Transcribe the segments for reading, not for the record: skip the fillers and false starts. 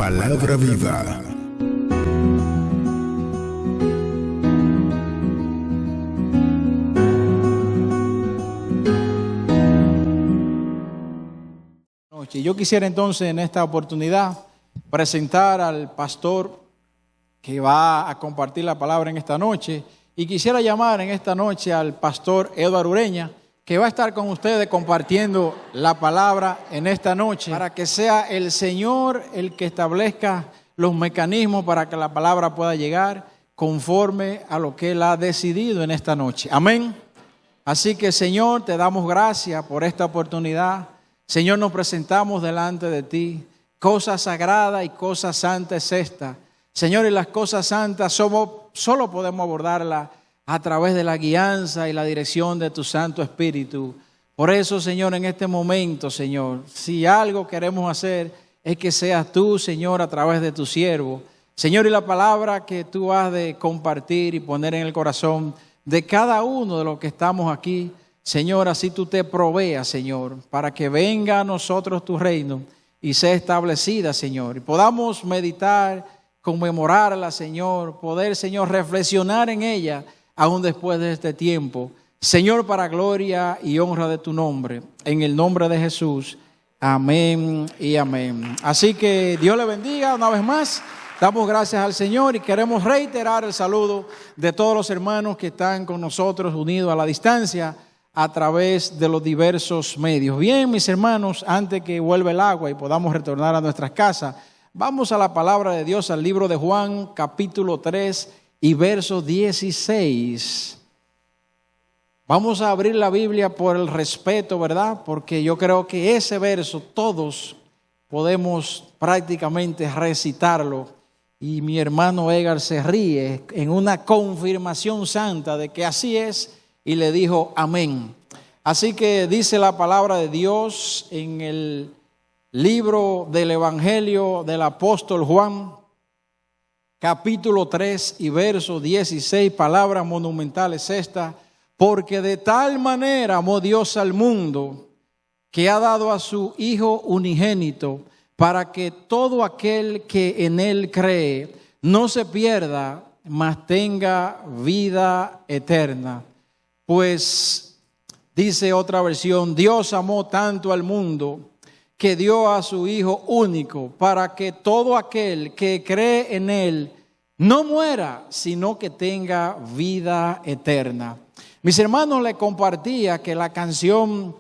Palabra viva. Yo quisiera entonces en esta oportunidad presentar al pastor que va a compartir la palabra en esta noche, y quisiera llamar en esta noche al pastor Eduardo Ureña, que va a estar con ustedes compartiendo la palabra en esta noche, para que sea el Señor el que establezca los mecanismos para que la palabra pueda llegar conforme a lo que Él ha decidido en esta noche. Amén. Así que, Señor, te damos gracias por esta oportunidad. Señor, nos presentamos delante de ti. Cosa sagrada y cosa santa es esta. Señor, y las cosas santas solo podemos abordarlas a través de la guianza y la dirección de tu Santo Espíritu. Por eso, Señor, en este momento, Señor, si algo queremos hacer es que seas tú, Señor, a través de tu siervo. Señor, y la palabra que tú has de compartir y poner en el corazón de cada uno de los que estamos aquí, Señor, así tú te proveas, Señor, para que venga a nosotros tu reino y sea establecida, Señor, y podamos meditar, conmemorarla, Señor, poder, Señor, reflexionar en ella aún después de este tiempo. Señor, para gloria y honra de tu nombre, en el nombre de Jesús, amén y amén. Así que Dios le bendiga una vez más. Damos gracias al Señor y queremos reiterar el saludo de todos los hermanos que están con nosotros unidos a la distancia a través de los diversos medios. Bien, mis hermanos, antes que vuelva el agua y podamos retornar a nuestras casas, vamos a la palabra de Dios, al libro de Juan, capítulo 3 y verso 16. Vamos a abrir la Biblia por el respeto, ¿verdad? Porque yo creo que ese verso todos podemos prácticamente recitarlo. Y mi hermano Edgar se ríe en una confirmación santa de que así es, y le dijo amén. Así que dice la palabra de Dios en el libro del Evangelio del apóstol Juan, capítulo 3 y verso 16, palabra monumental es esta: porque de tal manera amó Dios al mundo, que ha dado a su Hijo unigénito, para que todo aquel que en Él cree no se pierda, mas tenga vida eterna. Pues, dice otra versión, Dios amó tanto al mundo que dio a su Hijo único, para que todo aquel que cree en Él no muera, sino que tenga vida eterna. Mis hermanos, les compartía que la canción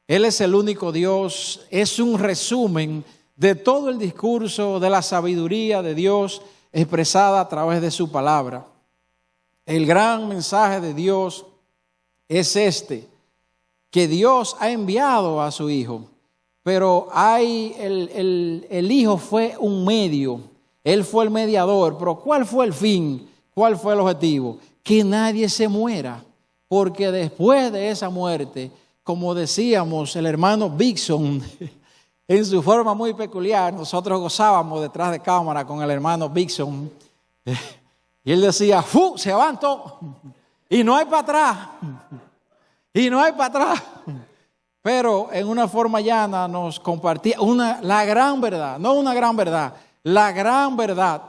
Él es el único Dios es un resumen de todo el discurso de la sabiduría de Dios expresada a través de su palabra. El gran mensaje de Dios es que Dios ha enviado a su Hijo, pero el Hijo fue un medio, Él fue el mediador. Pero ¿cuál fue el fin? ¿Cuál fue el objetivo? Que nadie se muera, porque después de esa muerte, como decíamos el hermano Bixson, en su forma muy peculiar, nosotros gozábamos detrás de cámara con el hermano Bixson, y él decía, ¡fu! Se levantó y no hay para atrás, y no hay para atrás. Pero en una forma llana nos compartía la gran verdad, no una gran verdad, la gran verdad.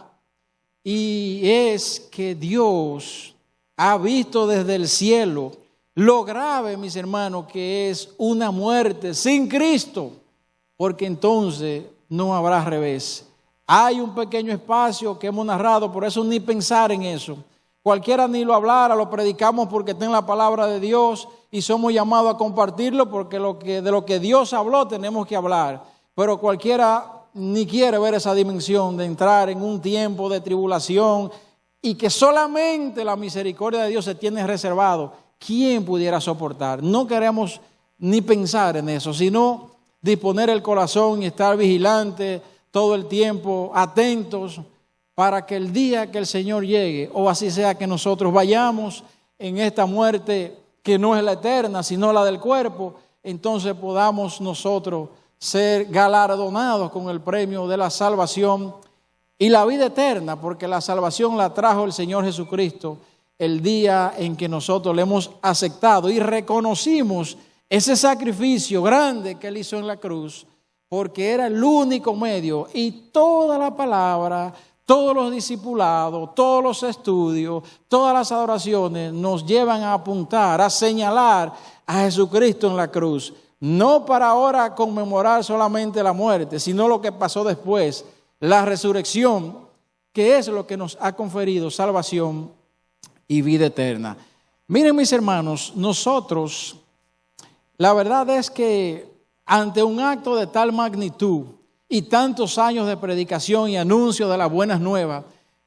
Y es que Dios ha visto desde el cielo lo grave, mis hermanos, que es una muerte sin Cristo, porque entonces no habrá revés. Hay un pequeño espacio que hemos narrado, por eso ni pensar en eso. Cualquiera ni lo hablara, lo predicamos porque está en la palabra de Dios y somos llamados a compartirlo porque de lo que Dios habló tenemos que hablar. Pero cualquiera ni quiere ver esa dimensión de entrar en un tiempo de tribulación y que solamente la misericordia de Dios se tiene reservado. ¿Quién pudiera soportar? No queremos ni pensar en eso, sino disponer el corazón y estar vigilantes todo el tiempo, atentos, para que el día que el Señor llegue, o así sea que nosotros vayamos en esta muerte que no es la eterna, sino la del cuerpo, entonces podamos nosotros ser galardonados con el premio de la salvación y la vida eterna, porque la salvación la trajo el Señor Jesucristo el día en que nosotros le hemos aceptado y reconocimos ese sacrificio grande que Él hizo en la cruz porque era el único medio, y toda la palabra, todos los discipulados, todos los estudios, todas las adoraciones nos llevan a apuntar, a señalar a Jesucristo en la cruz. No para ahora conmemorar solamente la muerte, sino lo que pasó después, la resurrección, que es lo que nos ha conferido salvación y vida eterna. Miren, mis hermanos, nosotros, la verdad es que ante un acto de tal magnitud y tantos años de predicación y anuncio de las buenas nuevas,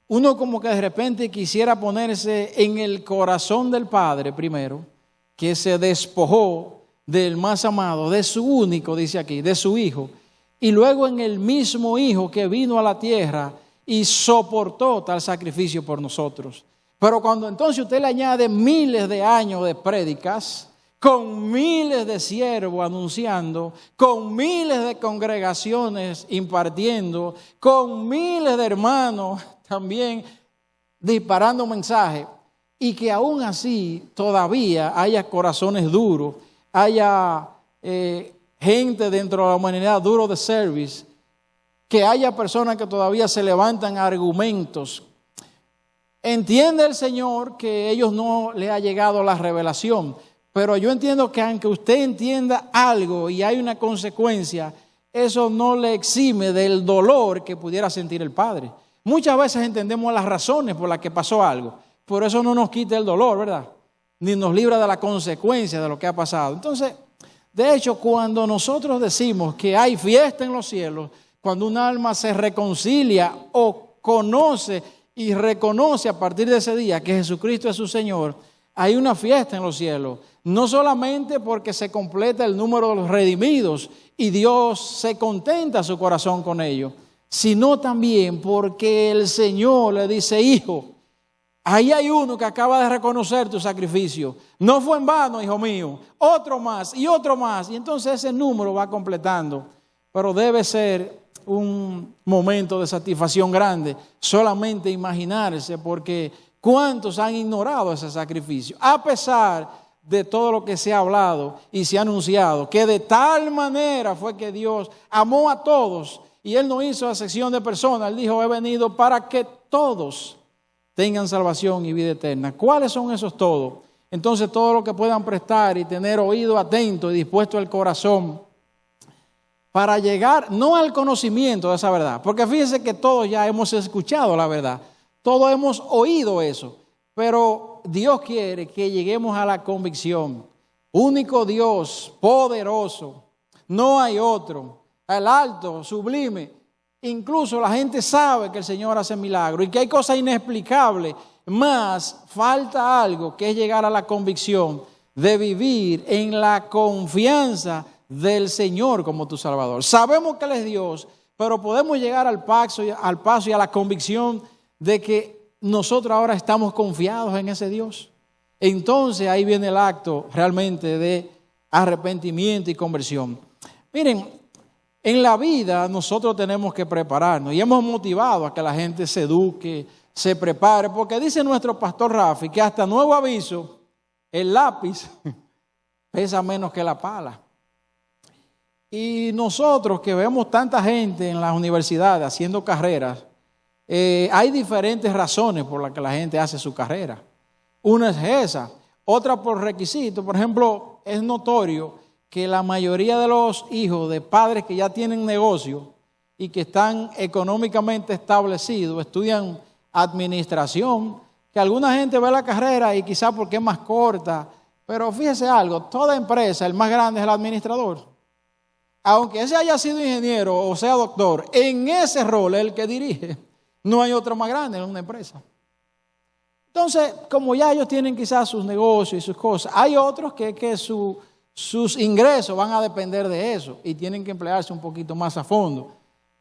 uno como que de repente quisiera ponerse en el corazón del Padre primero, que se despojó del más amado, de su único, dice aquí, de su Hijo, y luego en el mismo Hijo que vino a la tierra y soportó tal sacrificio por nosotros. Pero cuando entonces usted le añade miles de años de prédicas, con miles de siervos anunciando, con miles de congregaciones impartiendo, con miles de hermanos también disparando mensajes, y que aún así todavía haya corazones duros, haya gente dentro de la humanidad duro de service, que haya personas que todavía se levantan argumentos. Entiende el Señor que a ellos no les ha llegado la revelación, pero yo entiendo que aunque usted entienda algo y hay una consecuencia, eso no le exime del dolor que pudiera sentir el Padre. Muchas veces entendemos las razones por las que pasó algo, pero eso no nos quita el dolor, ¿verdad? Ni nos libra de la consecuencia de lo que ha pasado. Entonces, de hecho, cuando nosotros decimos que hay fiesta en los cielos, cuando un alma se reconcilia o conoce y reconoce a partir de ese día que Jesucristo es su Señor, hay una fiesta en los cielos. No solamente porque se completa el número de los redimidos y Dios se contenta su corazón con ellos, sino también porque el Señor le dice: hijo, ahí hay uno que acaba de reconocer tu sacrificio. No fue en vano, hijo mío. Otro más y otro más. Y entonces ese número va completando. Pero debe ser un momento de satisfacción grande solamente imaginarse, porque ¿cuántos han ignorado ese sacrificio? A pesar de todo lo que se ha hablado y se ha anunciado, que de tal manera fue que Dios amó a todos, y Él no hizo acepción de personas. Él dijo: he venido para que todos tengan salvación y vida eterna. ¿Cuáles son esos todos? Entonces, todo lo que puedan prestar y tener oído atento y dispuesto el corazón para llegar no al conocimiento de esa verdad, porque fíjense que todos ya hemos escuchado la verdad, todos hemos oído eso, pero Dios quiere que lleguemos a la convicción. Único Dios, poderoso, no hay otro, el alto, sublime. Incluso la gente sabe que el Señor hace milagros y que hay cosas inexplicables, más falta algo, que es llegar a la convicción de vivir en la confianza del Señor como tu Salvador. Sabemos que Él es Dios, pero podemos llegar al paso y a la convicción de que nosotros ahora estamos confiados en ese Dios. Entonces ahí viene el acto realmente de arrepentimiento y conversión. Miren, en la vida nosotros tenemos que prepararnos y hemos motivado a que la gente se eduque, se prepare, porque dice nuestro pastor Rafi que hasta nuevo aviso el lápiz pesa menos que la pala. Y nosotros que vemos tanta gente en las universidades haciendo carreras, hay diferentes razones por las que la gente hace su carrera. Una es esa, otra por requisito. Por ejemplo, es notorio que la mayoría de los hijos de padres que ya tienen negocio y que están económicamente establecidos estudian administración, que alguna gente ve la carrera y quizás porque es más corta, pero fíjese algo, toda empresa, el más grande es el administrador. Aunque ese haya sido ingeniero o sea doctor, en ese rol es el que dirige. No hay otro más grande en una empresa. Entonces, como ya ellos tienen quizás sus negocios y sus cosas, hay otros que sus ingresos van a depender de eso y tienen que emplearse un poquito más a fondo.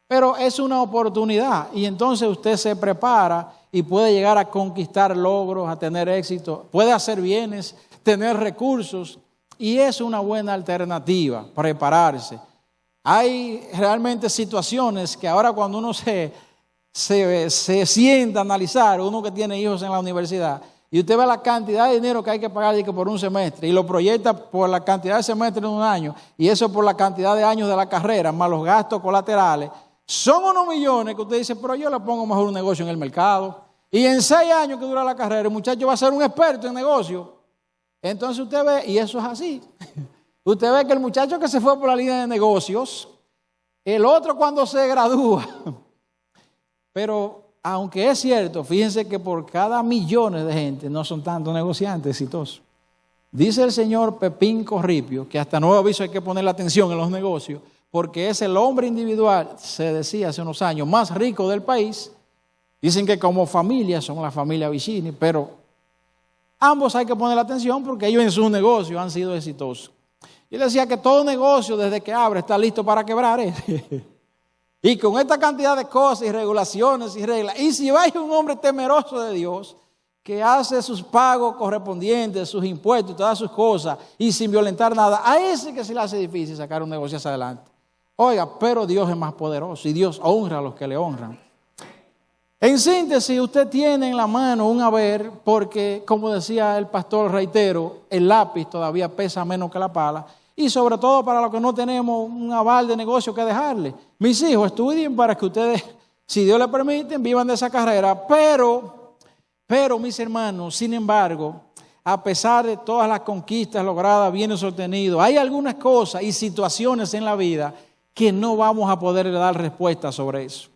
Pero es una oportunidad y entonces usted se prepara y puede llegar a conquistar logros, a tener éxito, puede hacer bienes, tener recursos, y es una buena alternativa, prepararse. Hay realmente situaciones que ahora cuando uno se sienta a analizar, uno que tiene hijos en la universidad, y usted ve la cantidad de dinero que hay que pagar por un semestre y lo proyecta por la cantidad de semestres en un año y eso por la cantidad de años de la carrera, más los gastos colaterales, son unos millones que usted dice, pero yo le pongo mejor un negocio en el mercado. Y en 6 años que dura la carrera, el muchacho va a ser un experto en negocio. Entonces usted ve, y eso es así, usted ve que el muchacho que se fue por la línea de negocios, el otro cuando se gradúa, pero aunque es cierto, fíjense que por cada millones de gente no son tantos negociantes exitosos. Dice el señor Pepín Corripio que hasta nuevo aviso hay que poner la atención en los negocios, porque es el hombre individual, se decía hace unos años, más rico del país. Dicen que como familia son la familia Vicini, pero ambos hay que poner la atención porque ellos en sus negocios han sido exitosos. Yo decía que todo negocio desde que abre está listo para quebrar. Y con esta cantidad de cosas y regulaciones y reglas, y si hay un hombre temeroso de Dios que hace sus pagos correspondientes, sus impuestos, todas sus cosas, y sin violentar nada, a ese que se le hace difícil sacar un negocio hacia adelante. Oiga, pero Dios es más poderoso y Dios honra a los que le honran. En síntesis, usted tiene en la mano un haber, porque como decía el pastor, reitero, el lápiz todavía pesa menos que la pala, y sobre todo para los que no tenemos un aval de negocio que dejarle. Mis hijos, estudien para que ustedes, si Dios les permite, vivan de esa carrera, pero mis hermanos, sin embargo, a pesar de todas las conquistas logradas, bienes obtenidos, hay algunas cosas y situaciones en la vida que no vamos a poder dar respuesta sobre eso.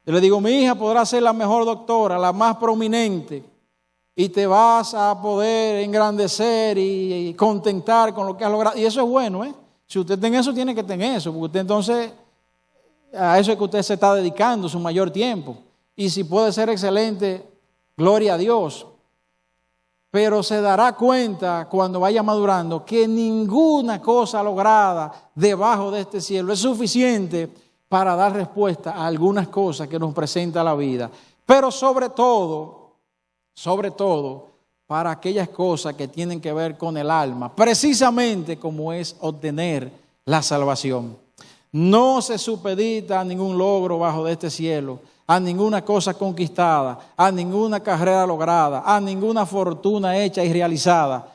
Yo le digo, mi hija podrá ser la mejor doctora, la más prominente, y te vas a poder engrandecer y contentar con lo que has logrado. Y eso es bueno, ¿eh? Si usted tiene eso, tiene que tener eso, porque usted entonces, a eso es que usted se está dedicando su mayor tiempo. Y si puede ser excelente, gloria a Dios. Pero se dará cuenta cuando vaya madurando que ninguna cosa lograda debajo de este cielo es suficiente para dar respuesta a algunas cosas que nos presenta la vida. Pero sobre todo, para aquellas cosas que tienen que ver con el alma, precisamente como es obtener la salvación. No se supedita a ningún logro bajo de este cielo, a ninguna cosa conquistada, a ninguna carrera lograda, a ninguna fortuna hecha y realizada.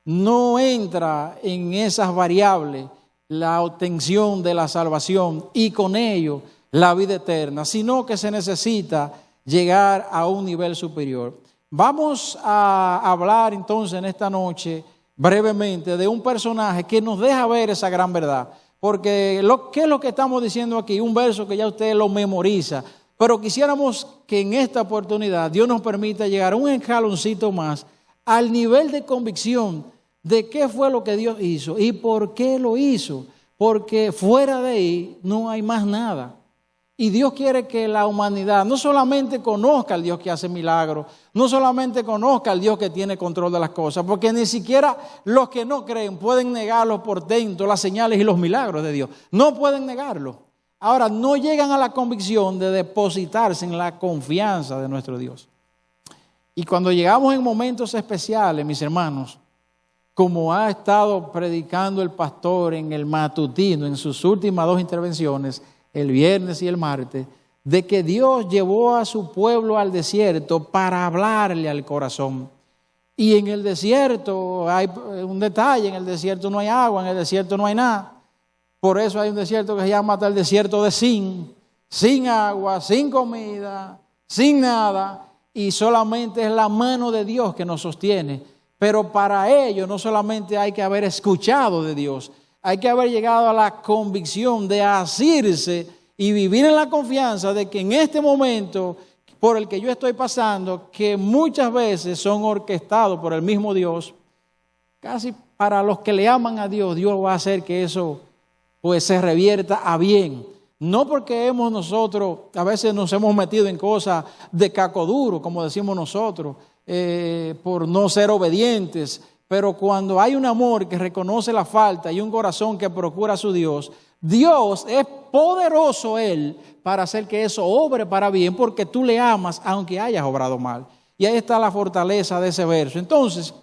No entra en esas variables la obtención de la salvación y con ello la vida eterna, sino que se necesita llegar a un nivel superior. Vamos a hablar entonces en esta noche brevemente de un personaje que nos deja ver esa gran verdad. Porque ¿qué es lo que estamos diciendo aquí? Un verso que ya usted lo memoriza. Pero quisiéramos que en esta oportunidad Dios nos permita llegar a un escaloncito más al nivel de convicción de qué fue lo que Dios hizo y por qué lo hizo. Porque fuera de ahí no hay más nada. Y Dios quiere que la humanidad no solamente conozca al Dios que hace milagros, no solamente conozca al Dios que tiene control de las cosas, porque ni siquiera los que no creen pueden negar los portentos, las señales y los milagros de Dios. No pueden negarlo. Ahora, no llegan a la convicción de depositarse en la confianza de nuestro Dios. Y cuando llegamos en momentos especiales, mis hermanos, como ha estado predicando el pastor en el matutino, en sus últimas 2 intervenciones, el viernes y el martes, de que Dios llevó a su pueblo al desierto para hablarle al corazón. Y en el desierto hay un detalle, en el desierto no hay agua, en el desierto no hay nada. Por eso hay un desierto que se llama el desierto de sin agua, sin comida, sin nada, y solamente es la mano de Dios que nos sostiene. Pero para ello no solamente hay que haber escuchado de Dios, hay que haber llegado a la convicción de asirse y vivir en la confianza de que en este momento por el que yo estoy pasando, que muchas veces son orquestados por el mismo Dios, casi para los que le aman a Dios, Dios va a hacer que eso pues se revierta a bien. No porque nosotros a veces nos hemos metido en cosas de caco duro, como decimos nosotros, por no ser obedientes. Pero cuando hay un amor que reconoce la falta y un corazón que procura a su Dios, Dios es poderoso Él para hacer que eso obre para bien, porque tú le amas aunque hayas obrado mal. Y ahí está la fortaleza de ese verso. Entonces,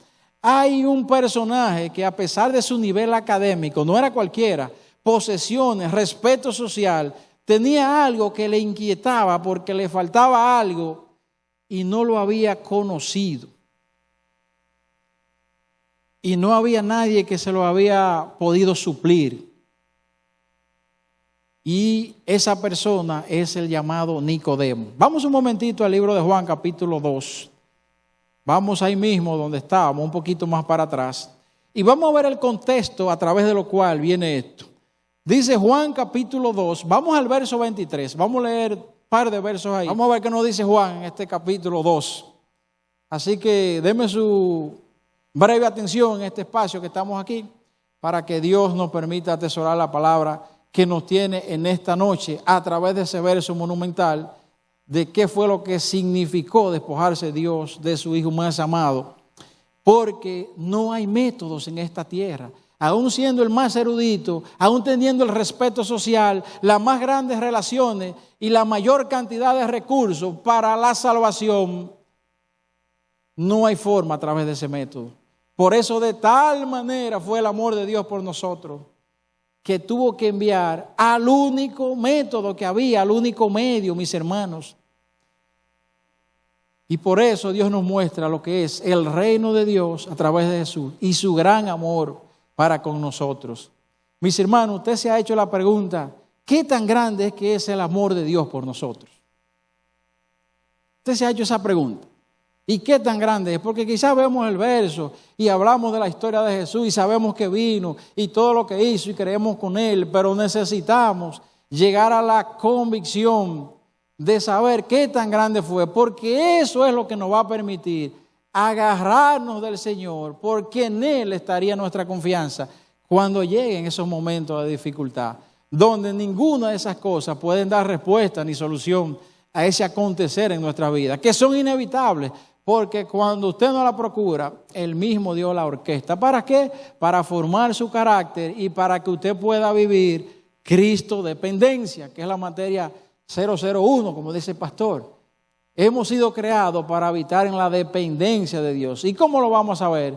hay un personaje que a pesar de su nivel académico, no era cualquiera, posesiones, respeto social, tenía algo que le inquietaba porque le faltaba algo y no lo había conocido. y no había nadie que se lo había podido suplir. Y esa persona es el llamado Nicodemo. Vamos un momentito al libro de Juan, capítulo 2. Vamos ahí mismo donde estábamos, un poquito más para atrás. Y vamos a ver el contexto a través de lo cual viene esto. Dice Juan capítulo 2, vamos al verso 23. Vamos a leer un par de versos ahí. Vamos a ver qué nos dice Juan en este capítulo 2. Así que deme su breve atención en este espacio que estamos aquí, para que Dios nos permita atesorar la palabra que nos tiene en esta noche a través de ese verso monumental de qué fue lo que significó despojarse Dios de su Hijo más amado. Porque no hay métodos en esta tierra, aún siendo el más erudito, aún teniendo el respeto social, las más grandes relaciones y la mayor cantidad de recursos para la salvación, no hay forma a través de ese método. Por eso de tal manera fue el amor de Dios por nosotros, que tuvo que enviar al único método que había, al único medio, mis hermanos. Y por eso Dios nos muestra lo que es el reino de Dios a través de Jesús y su gran amor para con nosotros. Mis hermanos, usted se ha hecho la pregunta, ¿qué tan grande es que es el amor de Dios por nosotros? Usted se ha hecho esa pregunta. ¿Y qué tan grande es? Porque quizás vemos el verso y hablamos de la historia de Jesús y sabemos que vino y todo lo que hizo y creemos con Él, pero necesitamos llegar a la convicción de saber qué tan grande fue, porque eso es lo que nos va a permitir agarrarnos del Señor, porque en Él estaría nuestra confianza cuando lleguen esos momentos de dificultad, donde ninguna de esas cosas pueden dar respuesta ni solución a ese acontecer en nuestra vida, que son inevitables, porque cuando usted no la procura, Él mismo dio la orquesta. ¿Para qué? Para formar su carácter y para que usted pueda vivir Cristo dependencia, que es la materia 001, como dice el pastor. Hemos sido creados para habitar en la dependencia de Dios. ¿Y cómo lo vamos a ver?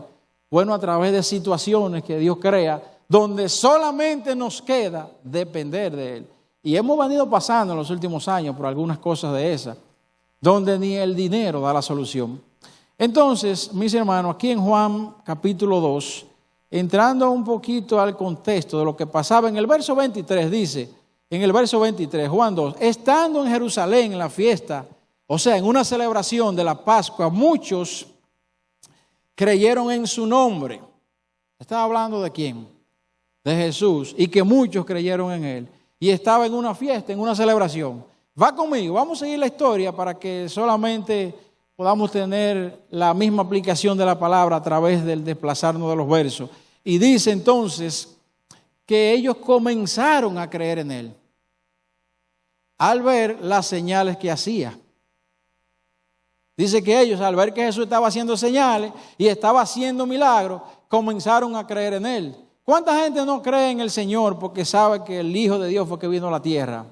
Bueno, a través de situaciones que Dios crea, donde solamente nos queda depender de Él. Y hemos venido pasando en los últimos años por algunas cosas de esas, donde ni el dinero da la solución. Entonces, mis hermanos, aquí en Juan capítulo 2, entrando un poquito al contexto de lo que pasaba en el verso 23, dice, en el verso 23, Juan 2, estando en Jerusalén en la fiesta, o sea, en una celebración de la Pascua, muchos creyeron en su nombre. Estaba hablando de quién? De Jesús, y que muchos creyeron en Él. Y estaba en una fiesta, en una celebración. Va conmigo, vamos a seguir la historia para que solamente podamos tener la misma aplicación de la palabra a través del desplazarnos de los versos. Y dice entonces que ellos comenzaron a creer en Él al ver las señales que hacía. Dice que ellos, al ver que Jesús estaba haciendo señales y estaba haciendo milagros, comenzaron a creer en Él. ¿Cuánta gente no cree en el Señor porque sabe que el Hijo de Dios fue que vino a la tierra?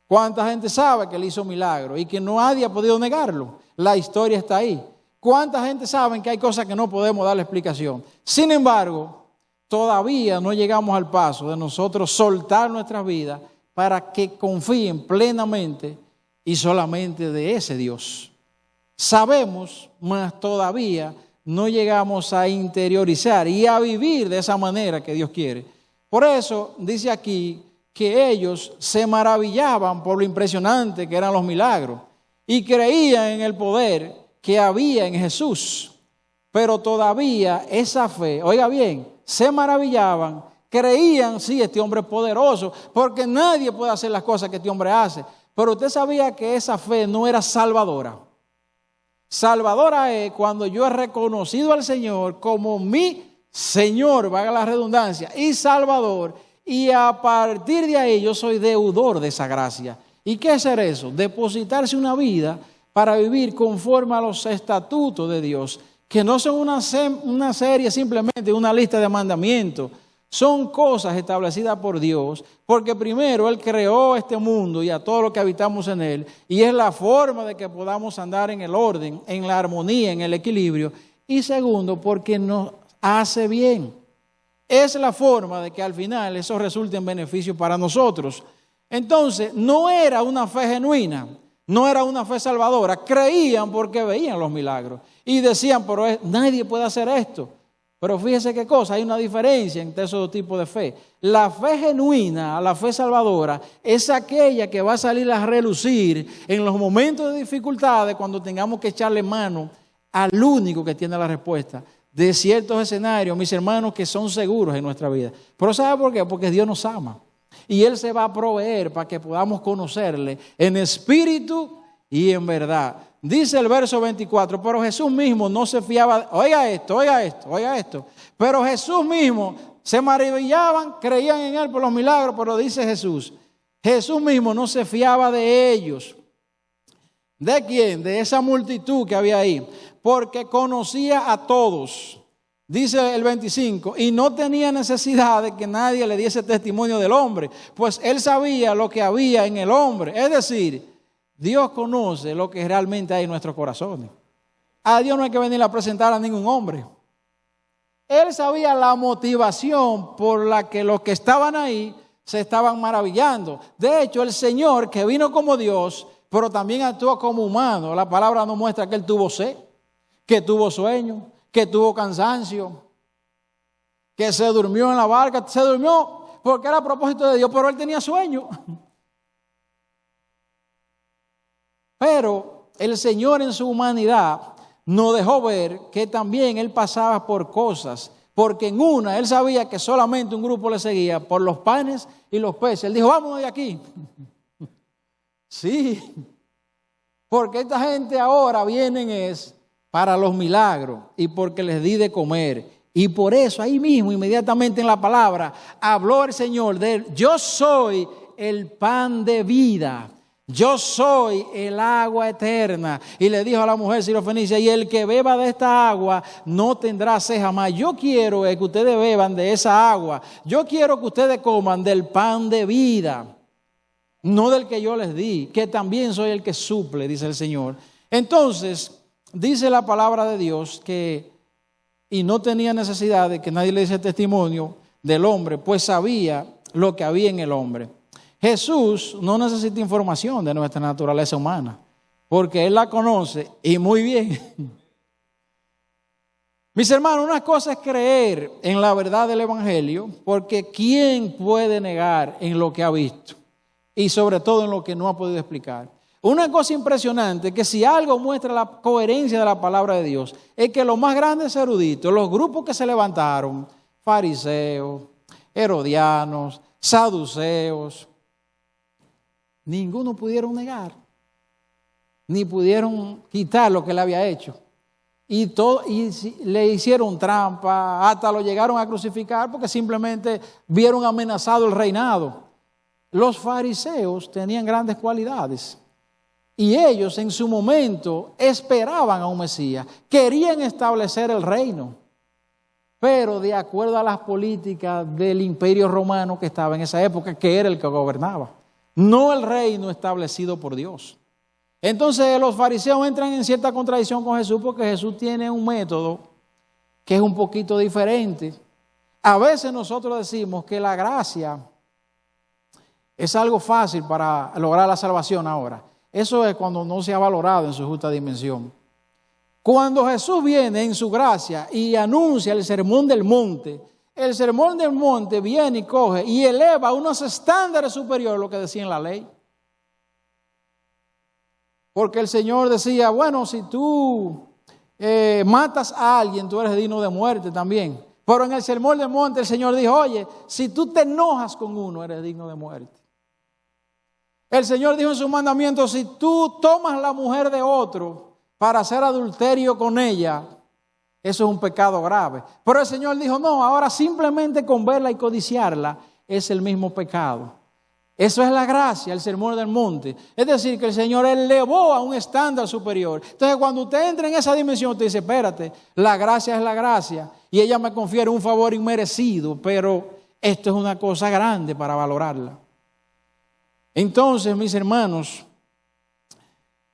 ¿Cuánta gente sabe que Él hizo milagros y que nadie ha podido negarlo? La historia está ahí. ¿Cuánta gente sabe que hay cosas que no podemos darle explicación? Sin embargo, todavía no llegamos al paso de nosotros soltar nuestras vidas para que confíen plenamente y solamente de ese Dios. Sabemos, mas todavía no llegamos a interiorizar y a vivir de esa manera que Dios quiere. Por eso dice aquí que ellos se maravillaban por lo impresionante que eran los milagros y creían en el poder que había en Jesús. Pero todavía esa fe, oiga bien, se maravillaban, creían, sí, este hombre es poderoso, porque nadie puede hacer las cosas que este hombre hace. Pero usted sabía que esa fe no era salvadora. Salvadora es cuando yo he reconocido al Señor como mi Señor, valga la redundancia, y Salvador, y a partir de ahí yo soy deudor de esa gracia. ¿Y qué es ser eso? Depositarse una vida para vivir conforme a los estatutos de Dios, que no son una serie simplemente, una lista de mandamientos. Son cosas establecidas por Dios, porque primero Él creó este mundo y a todo lo que habitamos en Él, y es la forma de que podamos andar en el orden, en la armonía, en el equilibrio. Y segundo, porque nos hace bien. Es la forma de que al final eso resulte en beneficio para nosotros. Entonces, no era una fe genuina, no era una fe salvadora. Creían porque veían los milagros y decían, pero nadie puede hacer esto. Pero fíjese qué cosa, hay una diferencia entre esos dos tipos de fe. La fe genuina, la fe salvadora, es aquella que va a salir a relucir en los momentos de dificultades cuando tengamos que echarle mano al único que tiene la respuesta de ciertos escenarios, mis hermanos, que son seguros en nuestra vida. Pero ¿sabe por qué? Porque Dios nos ama. Y Él se va a proveer para que podamos conocerle en espíritu y en verdad. Dice el verso 24, pero Jesús mismo no se fiaba, oiga esto. Pero Jesús mismo, se maravillaban, creían en Él por los milagros, pero dice Jesús mismo no se fiaba de ellos. ¿De quién? De esa multitud que había ahí. Porque conocía a todos. Dice el 25, y no tenía necesidad de que nadie le diese testimonio del hombre, pues Él sabía lo que había en el hombre. Es decir, Dios conoce lo que realmente hay en nuestros corazones. A Dios no hay que venir a presentar a ningún hombre. Él sabía la motivación por la que los que estaban ahí se estaban maravillando. De hecho, el Señor, que vino como Dios, pero también actuó como humano. La palabra nos muestra que Él tuvo sed, que tuvo sueño, que tuvo cansancio, que se durmió en la barca. Se durmió porque era a propósito de Dios, pero Él tenía sueño. Pero el Señor en su humanidad nos dejó ver que también Él pasaba por cosas, porque en una Él sabía que solamente un grupo le seguía por los panes y los peces. Él dijo, vámonos de aquí. Sí, porque esta gente ahora vienen es para los milagros y porque les di de comer. Y por eso ahí mismo, inmediatamente en la palabra, habló el Señor de él. Yo soy el pan de vida. Yo soy el agua eterna. Y le dijo a la mujer sirofenicia, y el que beba de esta agua no tendrá sed jamás. Yo quiero que ustedes beban de esa agua. Yo quiero que ustedes coman del pan de vida, no del que yo les di, que también soy el que suple, dice el Señor. Entonces, dice la palabra de Dios que, y no tenía necesidad de que nadie le diese testimonio del hombre, pues sabía lo que había en el hombre. Jesús no necesita información de nuestra naturaleza humana, porque Él la conoce y muy bien. Mis hermanos, una cosa es creer en la verdad del Evangelio, porque ¿quién puede negar en lo que ha visto? Y sobre todo en lo que no ha podido explicar. Una cosa impresionante, que si algo muestra la coherencia de la palabra de Dios, es que los más grandes eruditos, los grupos que se levantaron, fariseos, herodianos, saduceos, ninguno pudieron negar, ni pudieron quitar lo que él había hecho. Y le hicieron trampa, hasta lo llegaron a crucificar porque simplemente vieron amenazado el reinado. Los fariseos tenían grandes cualidades y ellos en su momento esperaban a un Mesías, querían establecer el reino, pero de acuerdo a las políticas del imperio romano que estaba en esa época, que era el que gobernaba, no el reino establecido por Dios. Entonces los fariseos entran en cierta contradicción con Jesús porque Jesús tiene un método que es un poquito diferente. A veces nosotros decimos que la gracia es algo fácil para lograr la salvación ahora. Eso es cuando no se ha valorado en su justa dimensión. Cuando Jesús viene en su gracia y anuncia el sermón del monte, el sermón del monte viene y coge y eleva a unos estándares superiores a lo que decía en la ley. Porque el Señor decía, bueno, si tú matas a alguien, tú eres digno de muerte también. Pero en el sermón del monte el Señor dijo, oye, si tú te enojas con uno, eres digno de muerte. El Señor dijo en su mandamiento, si tú tomas la mujer de otro para hacer adulterio con ella, eso es un pecado grave. Pero el Señor dijo, no, ahora simplemente con verla y codiciarla es el mismo pecado. Eso es la gracia, el sermón del monte. Es decir, que el Señor elevó a un estándar superior. Entonces, cuando usted entra en esa dimensión, usted dice, espérate, la gracia es la gracia. Y ella me confiere un favor inmerecido, pero esto es una cosa grande para valorarla. Entonces, mis hermanos,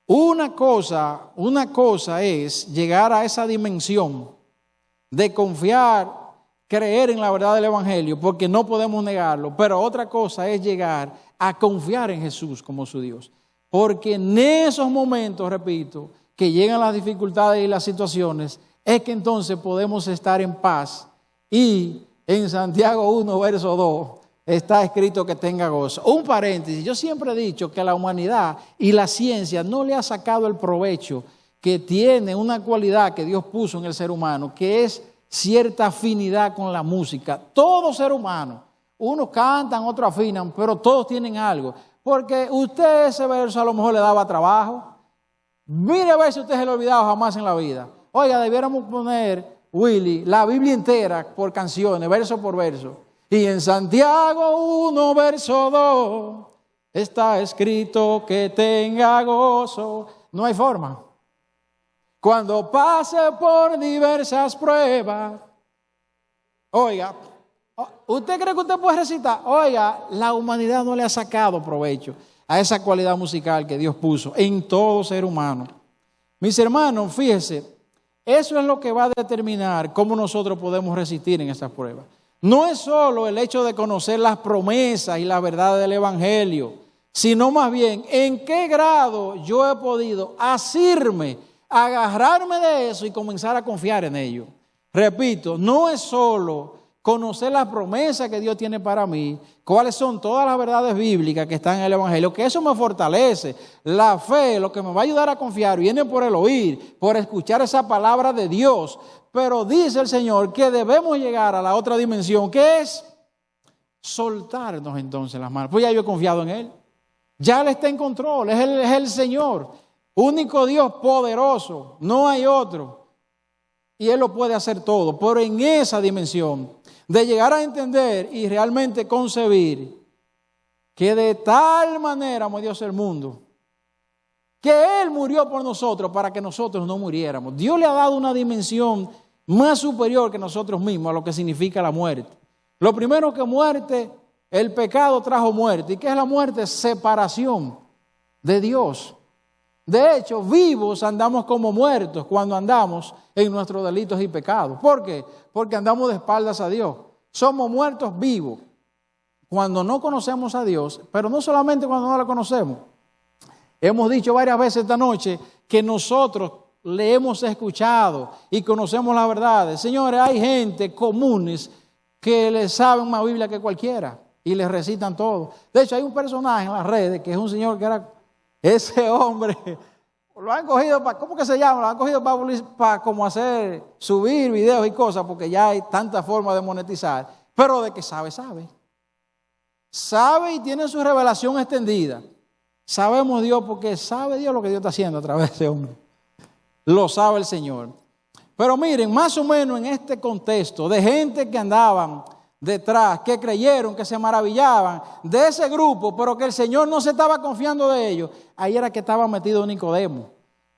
una cosa es llegar a esa dimensión de confiar, creer en la verdad del Evangelio, porque no podemos negarlo, pero otra cosa es llegar a confiar en Jesús como su Dios, porque en esos momentos, repito, que llegan las dificultades y las situaciones, es que entonces podemos estar en paz. Y en Santiago 1, verso 2, está escrito que tenga gozo. Un paréntesis, yo siempre he dicho que la humanidad y la ciencia no le ha sacado el provecho que tiene una cualidad que Dios puso en el ser humano, que es cierta afinidad con la música. Todo ser humano, unos cantan, otros afinan, pero todos tienen algo. Porque usted ese verso a lo mejor le daba trabajo. Mire a ver si usted se lo ha olvidado jamás en la vida. Oiga, debiéramos poner, Willy, la Biblia entera por canciones, verso por verso. Y en Santiago 1, verso 2, está escrito que tenga gozo. No hay forma. Cuando pase por diversas pruebas. Oiga, ¿usted cree que usted puede recitar? Oiga, la humanidad no le ha sacado provecho a esa cualidad musical que Dios puso en todo ser humano. Mis hermanos, fíjense, eso es lo que va a determinar cómo nosotros podemos resistir en estas pruebas. No es solo el hecho de conocer las promesas y la verdad del Evangelio, sino más bien en qué grado yo he podido asirme, agarrarme de eso y comenzar a confiar en ello. Repito, no es solo conocer las promesas que Dios tiene para mí, cuáles son todas las verdades bíblicas que están en el Evangelio, que eso me fortalece. La fe, lo que me va a ayudar a confiar, viene por el oír, por escuchar esa palabra de Dios. Pero dice el Señor que debemos llegar a la otra dimensión, que es soltarnos entonces las manos. Pues ya yo he confiado en Él. Ya Él está en control, es el Señor. Único Dios poderoso, no hay otro. Y Él lo puede hacer todo. Pero en esa dimensión de llegar a entender y realmente concebir que de tal manera amó Dios el mundo, que Él murió por nosotros para que nosotros no muriéramos. Dios le ha dado una dimensión más superior que nosotros mismos a lo que significa la muerte. Lo primero que muerte, el pecado trajo muerte. ¿Y qué es la muerte? Separación de Dios. De hecho, vivos andamos como muertos cuando andamos en nuestros delitos y pecados. ¿Por qué? Porque andamos de espaldas a Dios. Somos muertos vivos cuando no conocemos a Dios, pero no solamente cuando no lo conocemos. Hemos dicho varias veces esta noche que nosotros le hemos escuchado y conocemos las verdades. Señores, hay gente comunes que le saben más Biblia que cualquiera y les recitan todo. De hecho, hay un personaje en las redes que es un señor que era ese hombre. Lo han cogido para, ¿cómo que se llama? Lo han cogido para como hacer, subir videos y cosas, porque ya hay tantas formas de monetizar. Pero de que sabe, sabe. Sabe y tiene su revelación extendida. Sabemos Dios porque sabe Dios lo que Dios está haciendo a través de ese hombre. Lo sabe el Señor. Pero miren, más o menos en este contexto de gente que andaban detrás, que creyeron, que se maravillaban de ese grupo, pero que el Señor no se estaba confiando de ellos, ahí era que estaba metido Nicodemo.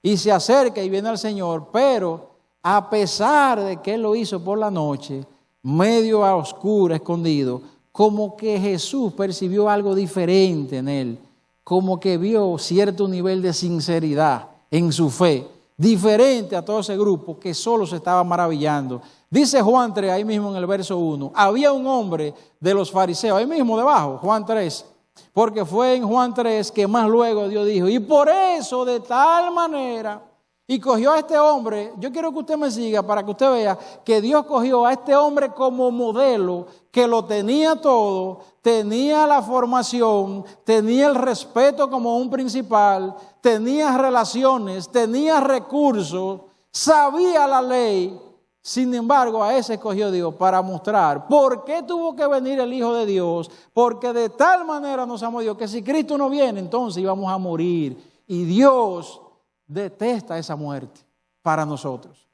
Y se acerca y viene al Señor, pero a pesar de que Él lo hizo por la noche, medio a oscura, escondido, como que Jesús percibió algo diferente en él, como que vio cierto nivel de sinceridad en su fe, diferente a todo ese grupo que solo se estaba maravillando. Dice Juan 3, ahí mismo en el verso 1, había un hombre de los fariseos, ahí mismo debajo, Juan 3, porque fue en Juan 3 que más luego Dios dijo, y por eso de tal manera, y cogió a este hombre, yo quiero que usted me siga para que usted vea que Dios cogió a este hombre como modelo, que lo tenía todo, tenía la formación, tenía el respeto como un principal, tenía relaciones, tenía recursos, sabía la ley. Sin embargo, a ese escogió Dios para mostrar por qué tuvo que venir el Hijo de Dios, porque de tal manera nos amó Dios, que si Cristo no viene, entonces íbamos a morir. Y Dios detesta esa muerte para nosotros.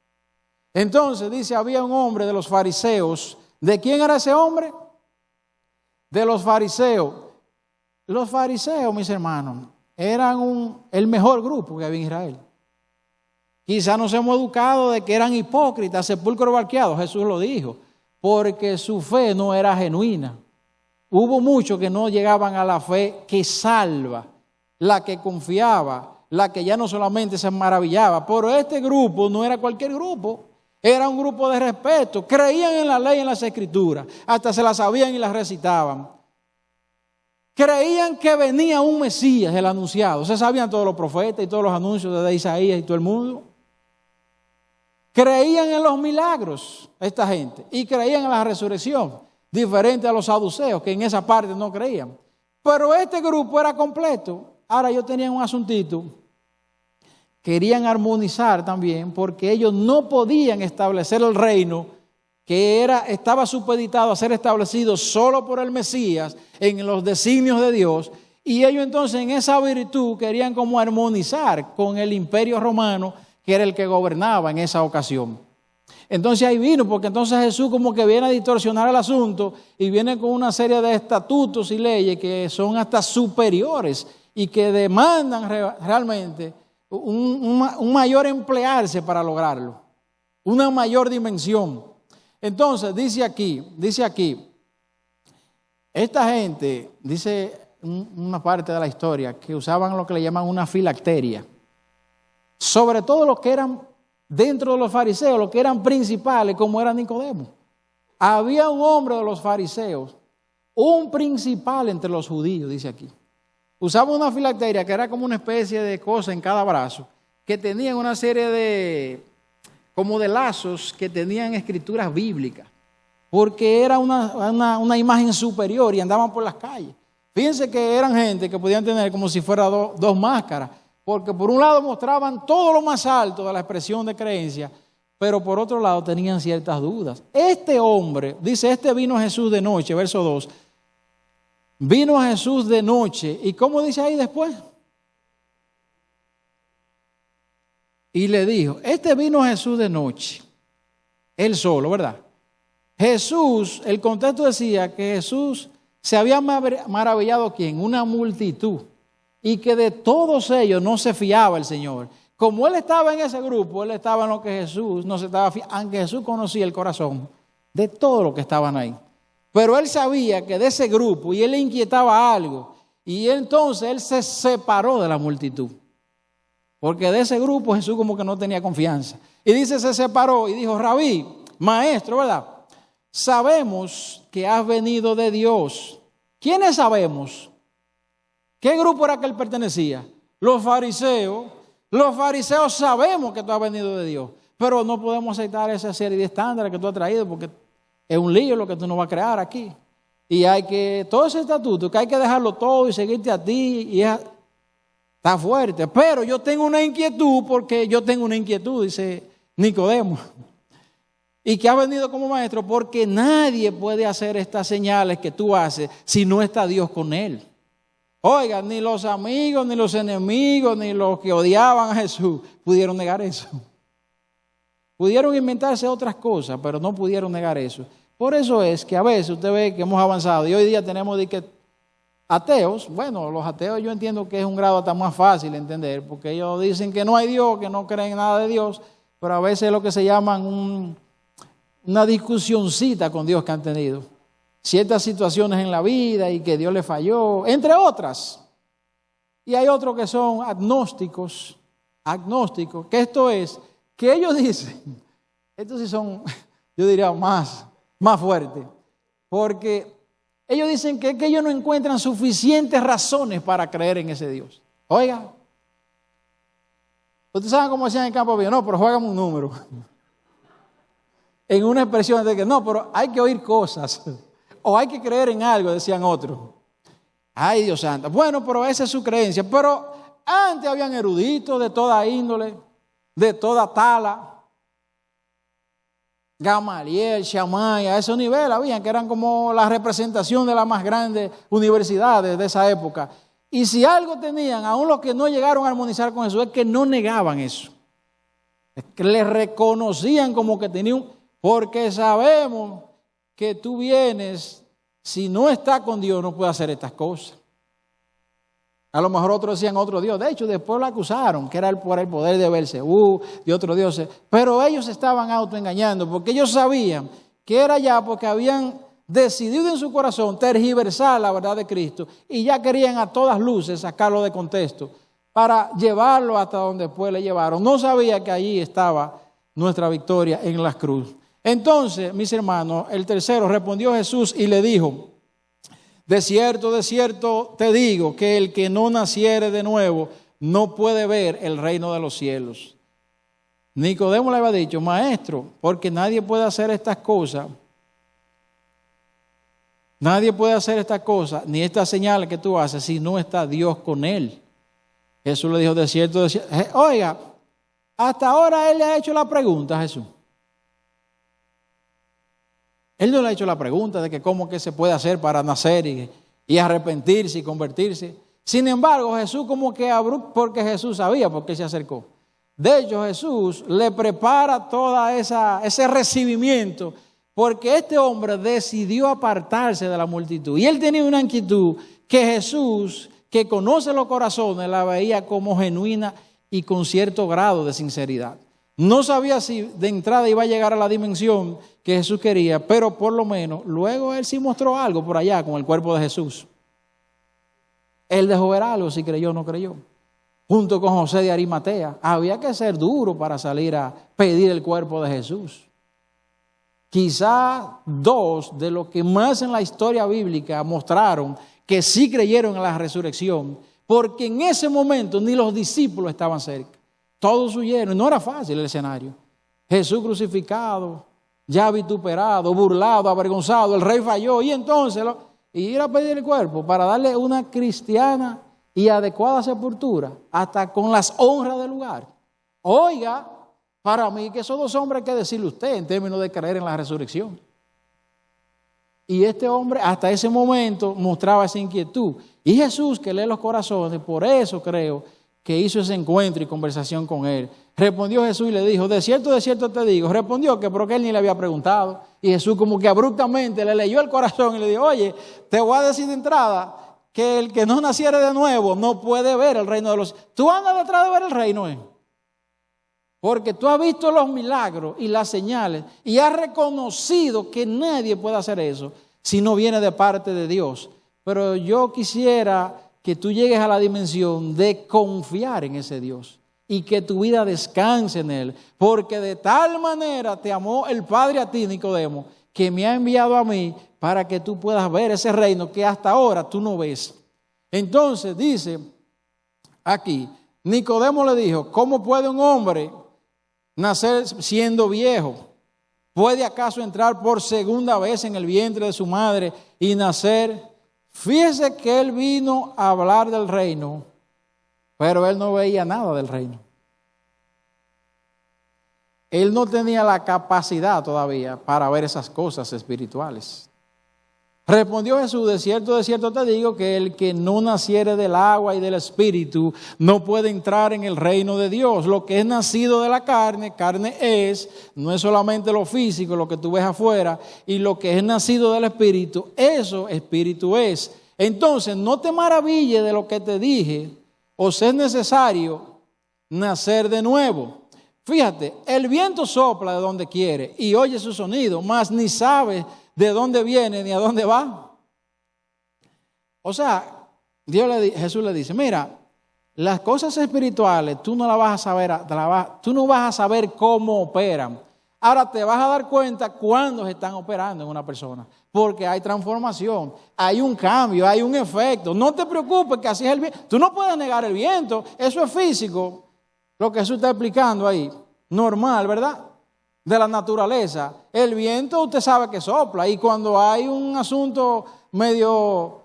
Entonces dice, había un hombre de los fariseos. ¿De quién era ese hombre? De los fariseos. Los fariseos, mis hermanos, eran el mejor grupo que había en Israel. Quizá nos hemos educado de que eran hipócritas, sepulcros barqueados, Jesús lo dijo, porque su fe no era genuina. Hubo muchos que no llegaban a la fe que salva, la que confiaba, la que ya no solamente se maravillaba. Pero este grupo no era cualquier grupo, era un grupo de respeto, creían en la ley y en las escrituras, hasta se las sabían y las recitaban. Creían que venía un Mesías, el anunciado. Se sabían todos los profetas y todos los anuncios de Isaías y todo el mundo. creían en los milagros, esta gente, y creían en la resurrección, diferente a los saduceos, que en esa parte no creían. Pero este grupo era completo. Ahora ellos tenían un asuntito. Querían armonizar también, porque ellos no podían establecer el reino que estaba supeditado a ser establecido solo por el Mesías en los designios de Dios. Y ellos entonces en esa virtud querían como armonizar con el imperio romano, que era el que gobernaba en esa ocasión. Entonces ahí vino, porque entonces Jesús como que viene a distorsionar el asunto y viene con una serie de estatutos y leyes que son hasta superiores y que demandan realmente un mayor emplearse para lograrlo, una mayor dimensión. Entonces dice aquí, esta gente, dice una parte de la historia, que usaban lo que le llaman una filacteria, sobre todo los que eran dentro de los fariseos, los que eran principales, como era Nicodemo. Había un hombre de los fariseos, un principal entre los judíos, dice aquí. Usaba una filacteria que era como una especie de cosa en cada brazo, que tenían una serie de lazos que tenían escrituras bíblicas, porque era una imagen superior y andaban por las calles. Fíjense que eran gente que podían tener como si fuera dos máscaras, porque por un lado mostraban todo lo más alto de la expresión de creencia, pero por otro lado tenían ciertas dudas. Este hombre, dice, vino a Jesús de noche, verso 2, vino a Jesús de noche, ¿y cómo dice ahí después? Y le dijo, vino a Jesús de noche, él solo, ¿verdad? Jesús, el contexto decía que Jesús se había maravillado, ¿quién? Una multitud. Y que de todos ellos no se fiaba el Señor. Como él estaba en ese grupo, él estaba en lo que Jesús no se estaba fiando, aunque Jesús conocía el corazón de todos los que estaban ahí. Pero él sabía que de ese grupo, y él le inquietaba algo, y entonces él se separó de la multitud. Porque de ese grupo Jesús como que no tenía confianza. Y dice, se separó y dijo, Rabí, maestro, ¿verdad? Sabemos que has venido de Dios. ¿Quiénes sabemos? ¿Qué grupo era que él pertenecía? Los fariseos. Los fariseos sabemos que tú has venido de Dios, pero no podemos aceptar esa serie de estándares que tú has traído porque es un lío lo que tú nos vas a crear aquí. Y hay que, todo ese estatuto, que hay que dejarlo todo y seguirte a ti, y está fuerte. Pero yo tengo una inquietud, porque yo tengo una inquietud, dice Nicodemo. Y que ha venido como maestro porque nadie puede hacer estas señales que tú haces si no está Dios con él. Oiga, ni los amigos, ni los enemigos, ni los que odiaban a Jesús pudieron negar eso. Pudieron inventarse otras cosas, pero no pudieron negar eso. Por eso es que a veces usted ve que hemos avanzado y hoy día tenemos ateos. Bueno, los ateos yo entiendo que es un grado hasta más fácil de entender, porque ellos dicen que no hay Dios, que no creen en nada de Dios, pero a veces es lo que se llaman una discusioncita con Dios que han tenido. Ciertas situaciones en la vida y que Dios le falló, entre otras. Y hay otros que son agnósticos, que esto es, que ellos dicen, estos sí son, yo diría, más fuertes, porque ellos dicen que ellos no encuentran suficientes razones para creer en ese Dios. Oiga, ustedes saben cómo decían en el campo, no, pero juégame un número. En una expresión de que no, pero hay que oír cosas. O hay que creer en algo, decían otros. Ay, Dios santo. Bueno, pero esa es su creencia. Pero antes habían eruditos de toda índole, de toda tala. Gamaliel, Shammai, a ese nivel habían, que eran como la representación de las más grandes universidades de esa época. Y si algo tenían, aún los que no llegaron a armonizar con Jesús, es que no negaban eso. Es que le reconocían como que tenían, porque sabemos que tú vienes, si no está con Dios, no puede hacer estas cosas. A lo mejor otros decían otro Dios. De hecho, después lo acusaron, que era por el poder de Belcebú, de otro Dios. Pero ellos estaban autoengañando, porque ellos sabían que era ya porque habían decidido en su corazón tergiversar la verdad de Cristo y ya querían a todas luces sacarlo de contexto para llevarlo hasta donde después le llevaron. No sabía que allí estaba nuestra victoria en la cruz. Entonces, mis hermanos, el tercero, respondió Jesús y le dijo, de cierto te digo que el que no naciere de nuevo no puede ver el reino de los cielos. Nicodemo le había dicho, maestro, porque nadie puede hacer estas cosas. Nadie puede hacer estas cosas, ni estas señales que tú haces, si no está Dios con él. Jesús le dijo, de cierto, oiga, hasta ahora él le ha hecho la pregunta a Jesús. Él no le ha hecho la pregunta de que cómo que se puede hacer para nacer y arrepentirse y convertirse. Sin embargo, Jesús como que porque Jesús sabía por qué se acercó. De hecho, Jesús le prepara toda ese recibimiento porque este hombre decidió apartarse de la multitud. Y él tenía una inquietud que Jesús, que conoce los corazones, la veía como genuina y con cierto grado de sinceridad. No sabía si de entrada iba a llegar a la dimensión que Jesús quería, pero por lo menos luego él sí mostró algo por allá con el cuerpo de Jesús. Él dejó ver algo, si creyó o no creyó. Junto con José de Arimatea, había que ser duro para salir a pedir el cuerpo de Jesús. Quizá dos de los que más en la historia bíblica mostraron que sí creyeron en la resurrección, porque en ese momento ni los discípulos estaban cerca. Todos huyeron, no era fácil el escenario. Jesús crucificado, ya vituperado, burlado, avergonzado, el rey falló y entonces ir a pedir el cuerpo para darle una cristiana y adecuada sepultura, hasta con las honras del lugar. Oiga, para mí que esos dos hombres hay que decirle usted en términos de creer en la resurrección. Y este hombre hasta ese momento mostraba esa inquietud. Y Jesús, que lee los corazones, por eso creo que hizo ese encuentro y conversación con él. Respondió Jesús y le dijo, de cierto te digo. Respondió que porque él ni le había preguntado. Y Jesús como que abruptamente le leyó el corazón y le dijo, oye, te voy a decir de entrada que el que no naciere de nuevo no puede ver el reino de los cielos. Tú andas detrás de ver el reino, porque tú has visto los milagros y las señales y has reconocido que nadie puede hacer eso si no viene de parte de Dios. Pero yo quisiera que tú llegues a la dimensión de confiar en ese Dios y que tu vida descanse en Él, porque de tal manera te amó el Padre a ti, Nicodemo, que me ha enviado a mí para que tú puedas ver ese reino que hasta ahora tú no ves. Entonces dice aquí, Nicodemo le dijo, ¿cómo puede un hombre nacer siendo viejo? ¿Puede acaso entrar por segunda vez en el vientre de su madre y nacer? Fíjese que él vino a hablar del reino, pero él no veía nada del reino. Él no tenía la capacidad todavía para ver esas cosas espirituales. Respondió Jesús, de cierto te digo que el que no naciere del agua y del espíritu no puede entrar en el reino de Dios. Lo que es nacido de la carne, carne es, no es solamente lo físico, lo que tú ves afuera, y lo que es nacido del espíritu, eso espíritu es. Entonces no te maravilles de lo que te dije, os es necesario nacer de nuevo. Fíjate, el viento sopla de donde quiere y oye su sonido, mas ni sabe de dónde viene ni a dónde va. O sea, Jesús le dice, mira, las cosas espirituales tú no las vas a saber, tú no vas a saber cómo operan. Ahora te vas a dar cuenta cuándo se están operando en una persona, porque hay transformación, hay un cambio, hay un efecto. No te preocupes que así es el viento. Tú no puedes negar el viento, eso es físico, lo que Jesús está explicando ahí, normal, ¿verdad? De la naturaleza. El viento usted sabe que sopla y cuando hay un asunto medio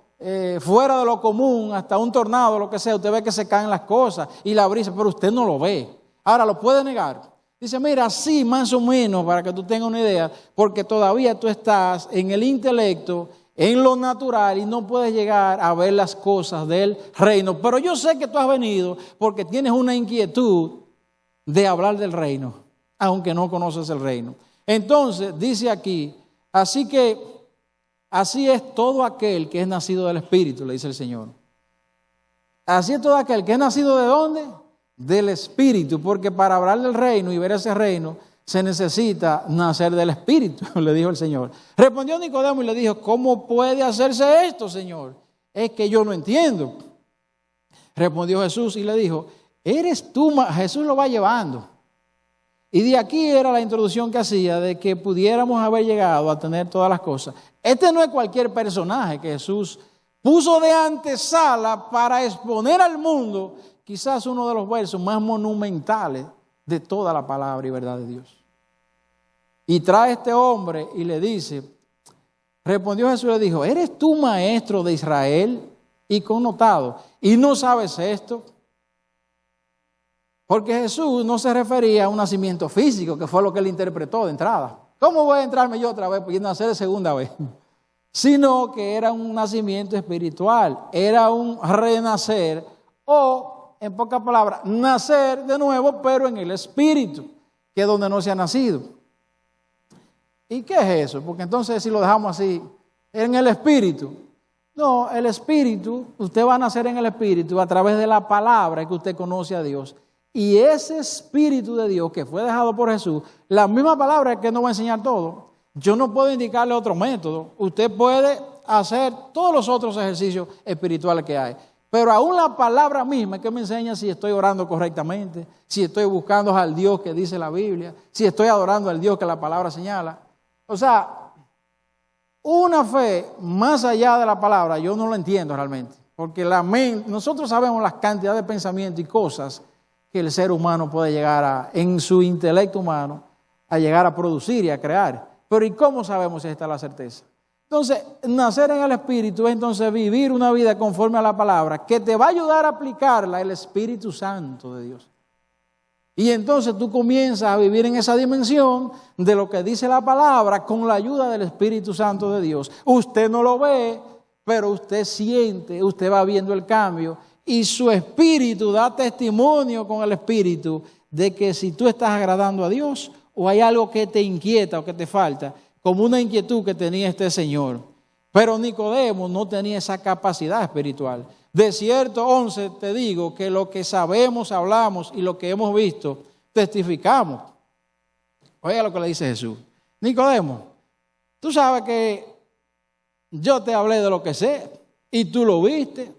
fuera de lo común, hasta un tornado, lo que sea, usted ve que se caen las cosas y la brisa, pero usted no lo ve. Ahora, ¿lo puede negar? Dice, mira, sí, más o menos, para que tú tengas una idea, porque todavía tú estás en el intelecto, en lo natural y no puedes llegar a ver las cosas del reino. Pero yo sé que tú has venido porque tienes una inquietud de hablar del reino, aunque no conoces el reino. Entonces, dice aquí, así es todo aquel que es nacido del Espíritu, le dice el Señor. Así es todo aquel que es nacido ¿de dónde? Del Espíritu, porque para hablar del reino y ver ese reino se necesita nacer del Espíritu, le dijo el Señor. Respondió Nicodemo y le dijo, ¿cómo puede hacerse esto, Señor? Es que yo no entiendo. Respondió Jesús y le dijo, eres tú, Jesús lo va llevando. Y de aquí era la introducción que hacía de que pudiéramos haber llegado a tener todas las cosas. Este no es cualquier personaje que Jesús puso de antesala para exponer al mundo quizás uno de los versos más monumentales de toda la palabra y verdad de Dios. Y trae este hombre y le dice, respondió Jesús y le dijo, ¿eres tú maestro de Israel y connotado y no sabes esto? Porque Jesús no se refería a un nacimiento físico, que fue lo que él interpretó de entrada. ¿Cómo voy a entrarme yo otra vez y nacer de segunda vez? Sino que era un nacimiento espiritual, era un renacer o, en pocas palabras, nacer de nuevo, pero en el espíritu, que es donde no se ha nacido. ¿Y qué es eso? Porque entonces si lo dejamos así, en el espíritu. No, el espíritu, usted va a nacer en el espíritu a través de la palabra que usted conoce a Dios. Y ese espíritu de Dios que fue dejado por Jesús, la misma palabra que nos va a enseñar todo. Yo no puedo indicarle otro método. Usted puede hacer todos los otros ejercicios espirituales que hay. Pero aún la palabra misma es que me enseña si estoy orando correctamente, si estoy buscando al Dios que dice la Biblia, si estoy adorando al Dios que la palabra señala. O sea, una fe más allá de la palabra, yo no lo entiendo realmente. Porque nosotros sabemos las cantidades de pensamientos y cosas que el ser humano puede llegar en su intelecto humano, a llegar a producir y a crear. Pero ¿y cómo sabemos si está la certeza? Entonces, nacer en el Espíritu es entonces vivir una vida conforme a la palabra, que te va a ayudar a aplicarla el Espíritu Santo de Dios. Y entonces tú comienzas a vivir en esa dimensión de lo que dice la palabra con la ayuda del Espíritu Santo de Dios. Usted no lo ve, pero usted siente, usted va viendo el cambio y su espíritu da testimonio con el Espíritu de que si tú estás agradando a Dios o hay algo que te inquieta o que te falta, como una inquietud que tenía este señor. Pero Nicodemo no tenía esa capacidad espiritual. De cierto, 11, te digo que lo que sabemos, hablamos y lo que hemos visto, testificamos. Oiga lo que le dice Jesús. Nicodemo, tú sabes que yo te hablé de lo que sé y tú lo viste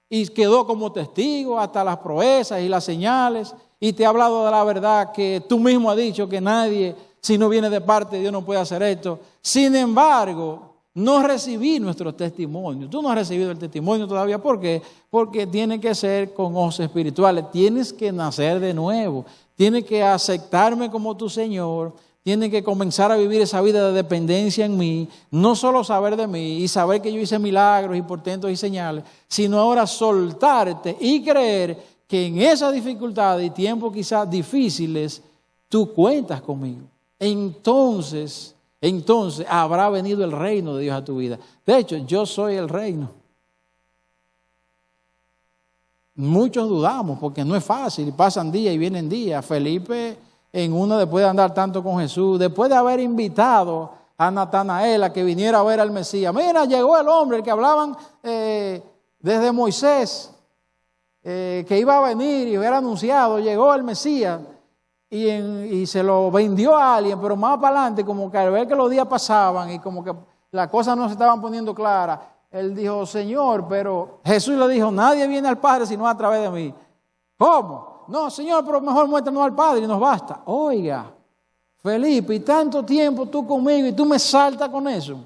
y quedó como testigo hasta las proezas y las señales y te he hablado de la verdad que tú mismo has dicho que nadie, si no viene de parte de Dios, no puede hacer esto. Sin embargo, no recibí nuestro testimonio. Tú no has recibido el testimonio todavía. ¿Por qué? Porque tiene que ser con ojos espirituales. Tienes que nacer de nuevo. Tienes que aceptarme como tu Señor. Tienes que comenzar a vivir esa vida de dependencia en mí. No solo saber de mí y saber que yo hice milagros y portentos y señales, sino ahora soltarte y creer que en esas dificultades y tiempos quizás difíciles, tú cuentas conmigo. Entonces habrá venido el reino de Dios a tu vida. De hecho, yo soy el reino. Muchos dudamos porque no es fácil, pasan días y vienen días. Felipe después de andar tanto con Jesús, después de haber invitado a Natanael a que viniera a ver al Mesías. Mira, llegó el hombre, el que hablaban desde Moisés, que iba a venir y hubiera anunciado, llegó el Mesías. Y se lo vendió a alguien, pero más para adelante, como que al ver que los días pasaban y como que las cosas no se estaban poniendo claras, él dijo, Señor, pero Jesús le dijo, nadie viene al Padre sino a través de mí. ¿Cómo? No, Señor, pero mejor muéstranos al Padre y nos basta. Oiga, Felipe, y tanto tiempo tú conmigo y tú me saltas con eso.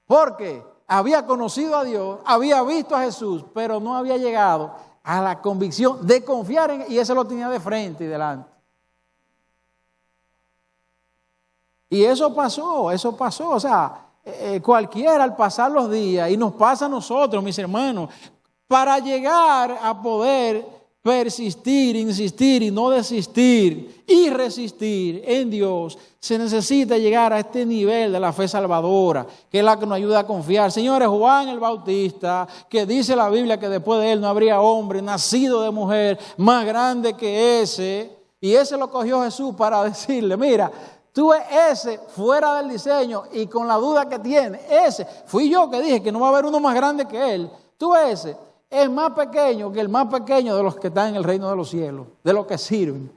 Porque había conocido a Dios, había visto a Jesús, pero no había llegado a la convicción de confiar en él, y eso lo tenía de frente y delante. Y eso pasó, o sea, cualquiera al pasar los días, y nos pasa a nosotros, mis hermanos, para llegar a poder persistir, insistir y no desistir y resistir en Dios, se necesita llegar a este nivel de la fe salvadora, que es la que nos ayuda a confiar. Señores, Juan el Bautista, que dice la Biblia que después de él no habría hombre nacido de mujer más grande que ese, y ese lo cogió Jesús para decirle, mira, tú ves ese fuera del diseño y con la duda que tiene, ese, fui yo que dije que no va a haber uno más grande que él, tú ves ese, es más pequeño que el más pequeño de los que están en el reino de los cielos, de los que sirven.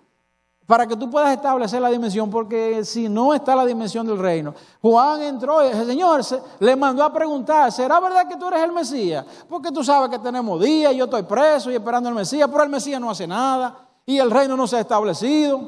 Para que tú puedas establecer la dimensión, porque si no está la dimensión del reino. Juan entró y el Señor le mandó a preguntar, ¿será verdad que tú eres el Mesías? Porque tú sabes que tenemos días, yo estoy preso y esperando al Mesías, pero el Mesías no hace nada y el reino no se ha establecido.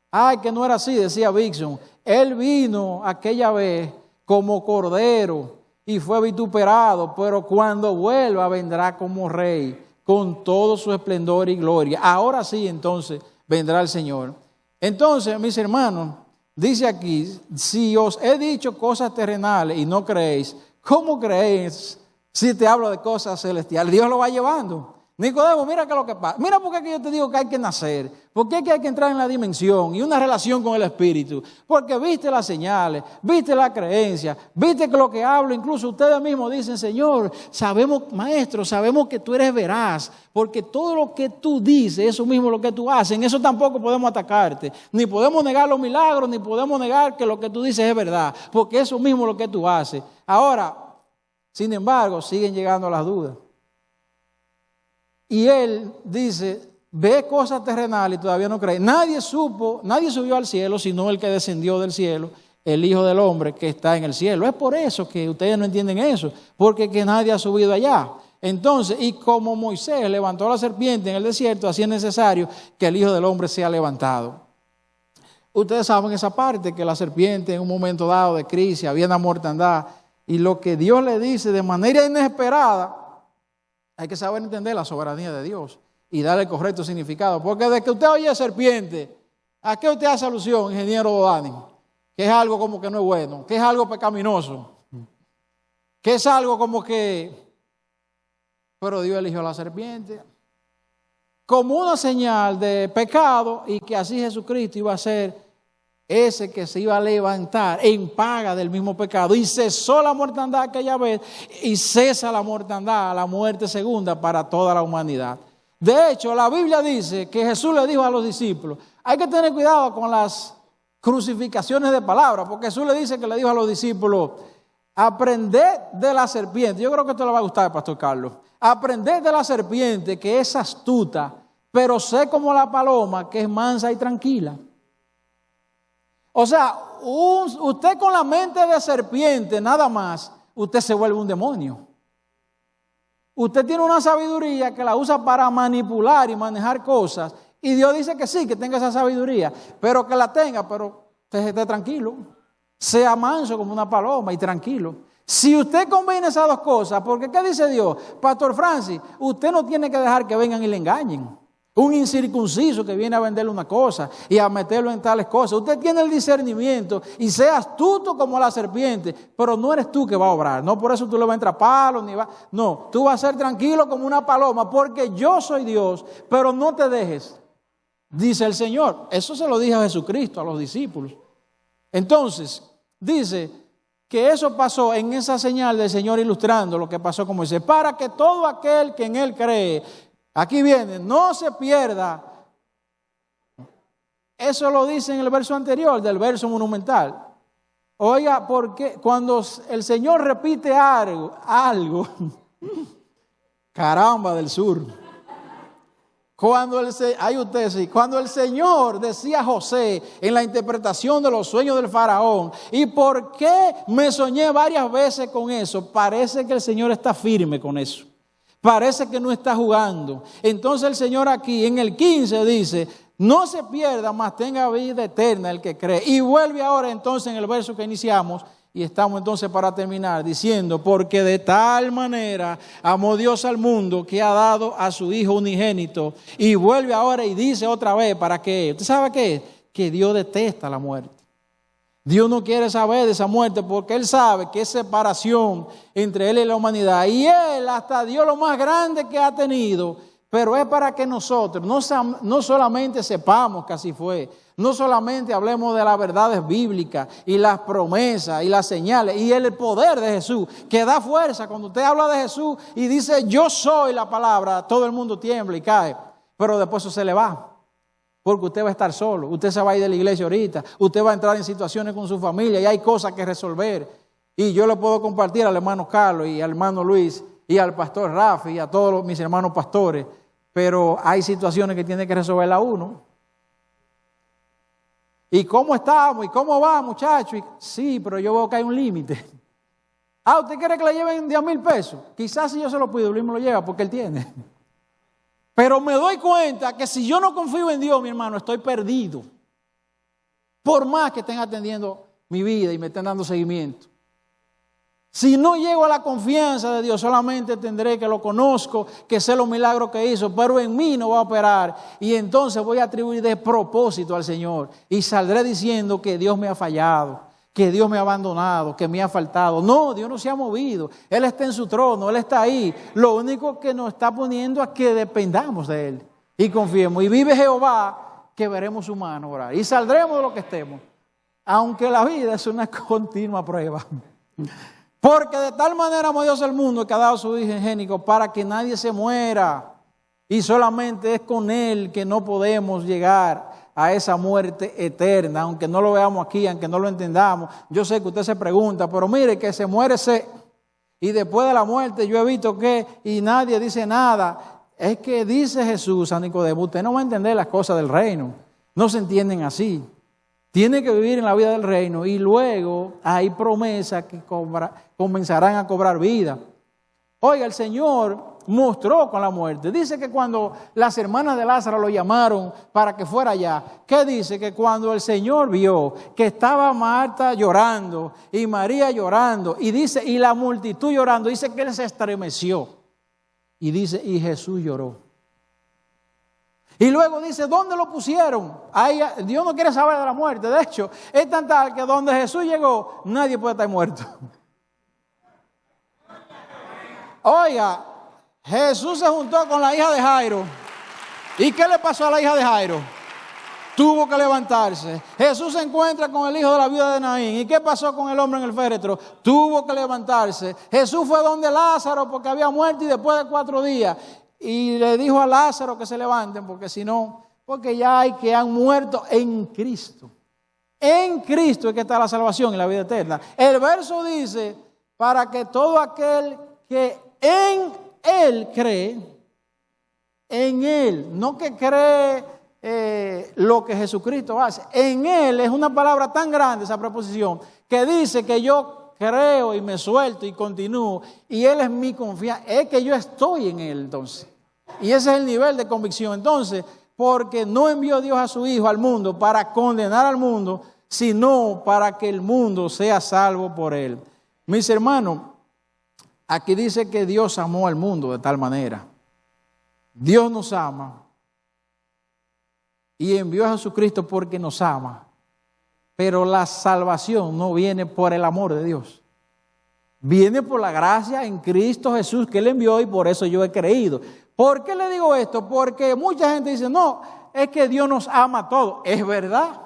Ay, que no era así, decía Vixon. Él vino aquella vez como cordero y fue vituperado, pero cuando vuelva vendrá como rey, con todo su esplendor y gloria. Ahora sí, entonces, vendrá el Señor. Entonces, mis hermanos, dice aquí, si os he dicho cosas terrenales y no creéis, ¿cómo creéis si te hablo de cosas celestiales? Dios lo va llevando. Nicodemo, mira qué es lo que pasa. Mira por qué yo te digo que hay que nacer. Porque hay que entrar en la dimensión y una relación con el Espíritu. Porque viste las señales, viste la creencia, viste que lo que hablo, incluso ustedes mismos dicen, Señor, sabemos, Maestro, sabemos que tú eres veraz. Porque todo lo que tú dices, eso mismo es lo que tú haces. En eso tampoco podemos atacarte. Ni podemos negar los milagros, ni podemos negar que lo que tú dices es verdad. Porque eso mismo es lo que tú haces. Ahora, sin embargo, siguen llegando las dudas. Y él dice, ve cosas terrenales y todavía no cree. Nadie subió al cielo, sino el que descendió del cielo, el Hijo del Hombre que está en el cielo. Es por eso que ustedes no entienden eso, porque que nadie ha subido allá. Entonces, y como Moisés levantó la serpiente en el desierto, así es necesario que el Hijo del Hombre sea levantado. Ustedes saben esa parte, que la serpiente en un momento dado de crisis, había una mortandad, y lo que Dios le dice de manera inesperada, hay que saber entender la soberanía de Dios y darle el correcto significado. Porque desde que usted oye serpiente, ¿a qué usted hace alusión, ingeniero Dodani? Que es algo como que no es bueno, que es algo pecaminoso, que es algo como que... Pero Dios eligió a la serpiente como una señal de pecado y que así Jesucristo iba a ser ese que se iba a levantar en paga del mismo pecado, y cesó la mortandad aquella vez, y cesa la mortandad, la muerte segunda para toda la humanidad. De hecho, la Biblia dice que Jesús le dijo a los discípulos, hay que tener cuidado con las crucificaciones de palabras, porque Jesús le dice que le dijo a los discípulos, aprended de la serpiente. Yo creo que esto le va a gustar, Pastor Carlos. Aprended de la serpiente, que es astuta, pero sé como la paloma, que es mansa y tranquila. O sea, usted con la mente de serpiente nada más, usted se vuelve un demonio. Usted tiene una sabiduría que la usa para manipular y manejar cosas, y Dios dice que sí, que tenga esa sabiduría, pero que la tenga, pero usted esté tranquilo. Sea manso como una paloma y tranquilo. Si usted combina esas dos cosas, porque ¿qué dice Dios? Pastor Francis, usted no tiene que dejar que vengan y le engañen. Un incircunciso que viene a venderle una cosa y a meterlo en tales cosas. Usted tiene el discernimiento y sea astuto como la serpiente, pero no eres tú que va a obrar. No por eso tú le vas a entrar palos, ni va. No, tú vas a ser tranquilo como una paloma, porque yo soy Dios, pero no te dejes, dice el Señor. Eso se lo dijo a Jesucristo, a los discípulos. Entonces, dice que eso pasó en esa señal del Señor, ilustrando lo que pasó como dice, para que todo aquel que en Él cree, aquí viene, no se pierda. Eso lo dice en el verso anterior, del verso monumental. Oiga, porque cuando el Señor repite algo, caramba del sur. Cuando el Señor decía a José en la interpretación de los sueños del faraón, ¿y por qué me soñé varias veces con eso? Parece que el Señor está firme con eso. Parece que no está jugando. Entonces el Señor aquí en el 15 dice, no se pierda, mas tenga vida eterna el que cree. Y vuelve ahora entonces en el verso que iniciamos, y estamos entonces para terminar diciendo, porque de tal manera amó Dios al mundo que ha dado a su Hijo unigénito. Y vuelve ahora y dice otra vez, ¿para qué? ¿Usted sabe qué? Que Dios detesta la muerte. Dios no quiere saber de esa muerte porque Él sabe que es separación entre Él y la humanidad. Y Él hasta dio lo más grande que ha tenido, pero es para que nosotros no solamente sepamos que así fue, no solamente hablemos de las verdades bíblicas y las promesas y las señales y el poder de Jesús, que da fuerza. Cuando usted habla de Jesús y dice yo soy la palabra, todo el mundo tiembla y cae, pero después eso se le va. Porque usted va a estar solo, usted se va a ir de la iglesia ahorita, usted va a entrar en situaciones con su familia y hay cosas que resolver. Y yo le puedo compartir al hermano Carlos y al hermano Luis y al pastor Rafi y a todos mis hermanos pastores, pero hay situaciones que tiene que resolverla uno. ¿Y cómo estamos? ¿Y cómo va, muchachos? Sí, pero yo veo que hay un límite. ¿Usted quiere que le lleven 10,000 pesos? Quizás si yo se lo pido, Luis me lo lleva porque él tiene. Pero me doy cuenta que si yo no confío en Dios, mi hermano, estoy perdido. Por más que estén atendiendo mi vida y me estén dando seguimiento. Si no llego a la confianza de Dios, solamente tendré que lo conozco, que sé los milagros que hizo, pero en mí no va a operar. Y entonces voy a atribuir de propósito al Señor. Y saldré diciendo que Dios me ha fallado, que Dios me ha abandonado, que me ha faltado. No, Dios no se ha movido. Él está en su trono, Él está ahí. Lo único que nos está poniendo es que dependamos de Él y confiemos. Y vive Jehová, que veremos su mano orar. Y saldremos de lo que estemos. Aunque la vida es una continua prueba. Porque de tal manera amó Dios al mundo que ha dado su Hijo unigénito para que nadie se muera. Y solamente es con Él que no podemos llegar a esa muerte eterna. Aunque no lo veamos aquí, aunque no lo entendamos. Yo sé que usted se pregunta, pero mire que se muere y después de la muerte yo he visto que y nadie dice nada. Es que dice Jesús a Nicodemo, usted no va a entender las cosas del reino. No se entienden así. Tiene que vivir en la vida del reino y luego hay promesas que comenzarán a cobrar vida. Oiga, el Señor mostró con la muerte. Dice que cuando las hermanas de Lázaro lo llamaron para que fuera allá, ¿qué dice? Que cuando el Señor vio que estaba Marta llorando y María llorando y dice y la multitud llorando, dice que Él se estremeció y dice y Jesús lloró. Y luego dice, ¿dónde lo pusieron? Ahí, Dios no quiere saber de la muerte. De hecho, es tan tal que donde Jesús llegó, nadie puede estar muerto. Oiga, Jesús se juntó con la hija de Jairo. ¿Y qué le pasó a la hija de Jairo? Tuvo que levantarse. Jesús se encuentra con el hijo de la viuda de Naín. ¿Y qué pasó con el hombre en el féretro? Tuvo que levantarse. Jesús fue donde Lázaro porque había muerto y después de 4 días. Y le dijo a Lázaro que se levanten, porque si no, porque ya hay que han muerto en Cristo. En Cristo es que está la salvación y la vida eterna. El verso dice, para que todo aquel que en Él cree, en Él, no que cree lo que Jesucristo hace. En Él es una palabra tan grande, esa preposición, que dice que yo creo y me suelto y continúo. Y Él es mi confianza, es que yo estoy en Él entonces. Y ese es el nivel de convicción. Entonces, porque no envió Dios a su Hijo al mundo para condenar al mundo, sino para que el mundo sea salvo por Él. Mis hermanos, aquí dice que Dios amó al mundo de tal manera. Dios nos ama y envió a Jesucristo porque nos ama. Pero la salvación no viene por el amor de Dios. Viene por la gracia en Cristo Jesús que Él envió y por eso yo he creído. ¿Por qué le digo esto? Porque mucha gente dice, no, es que Dios nos ama a todos. Es verdad.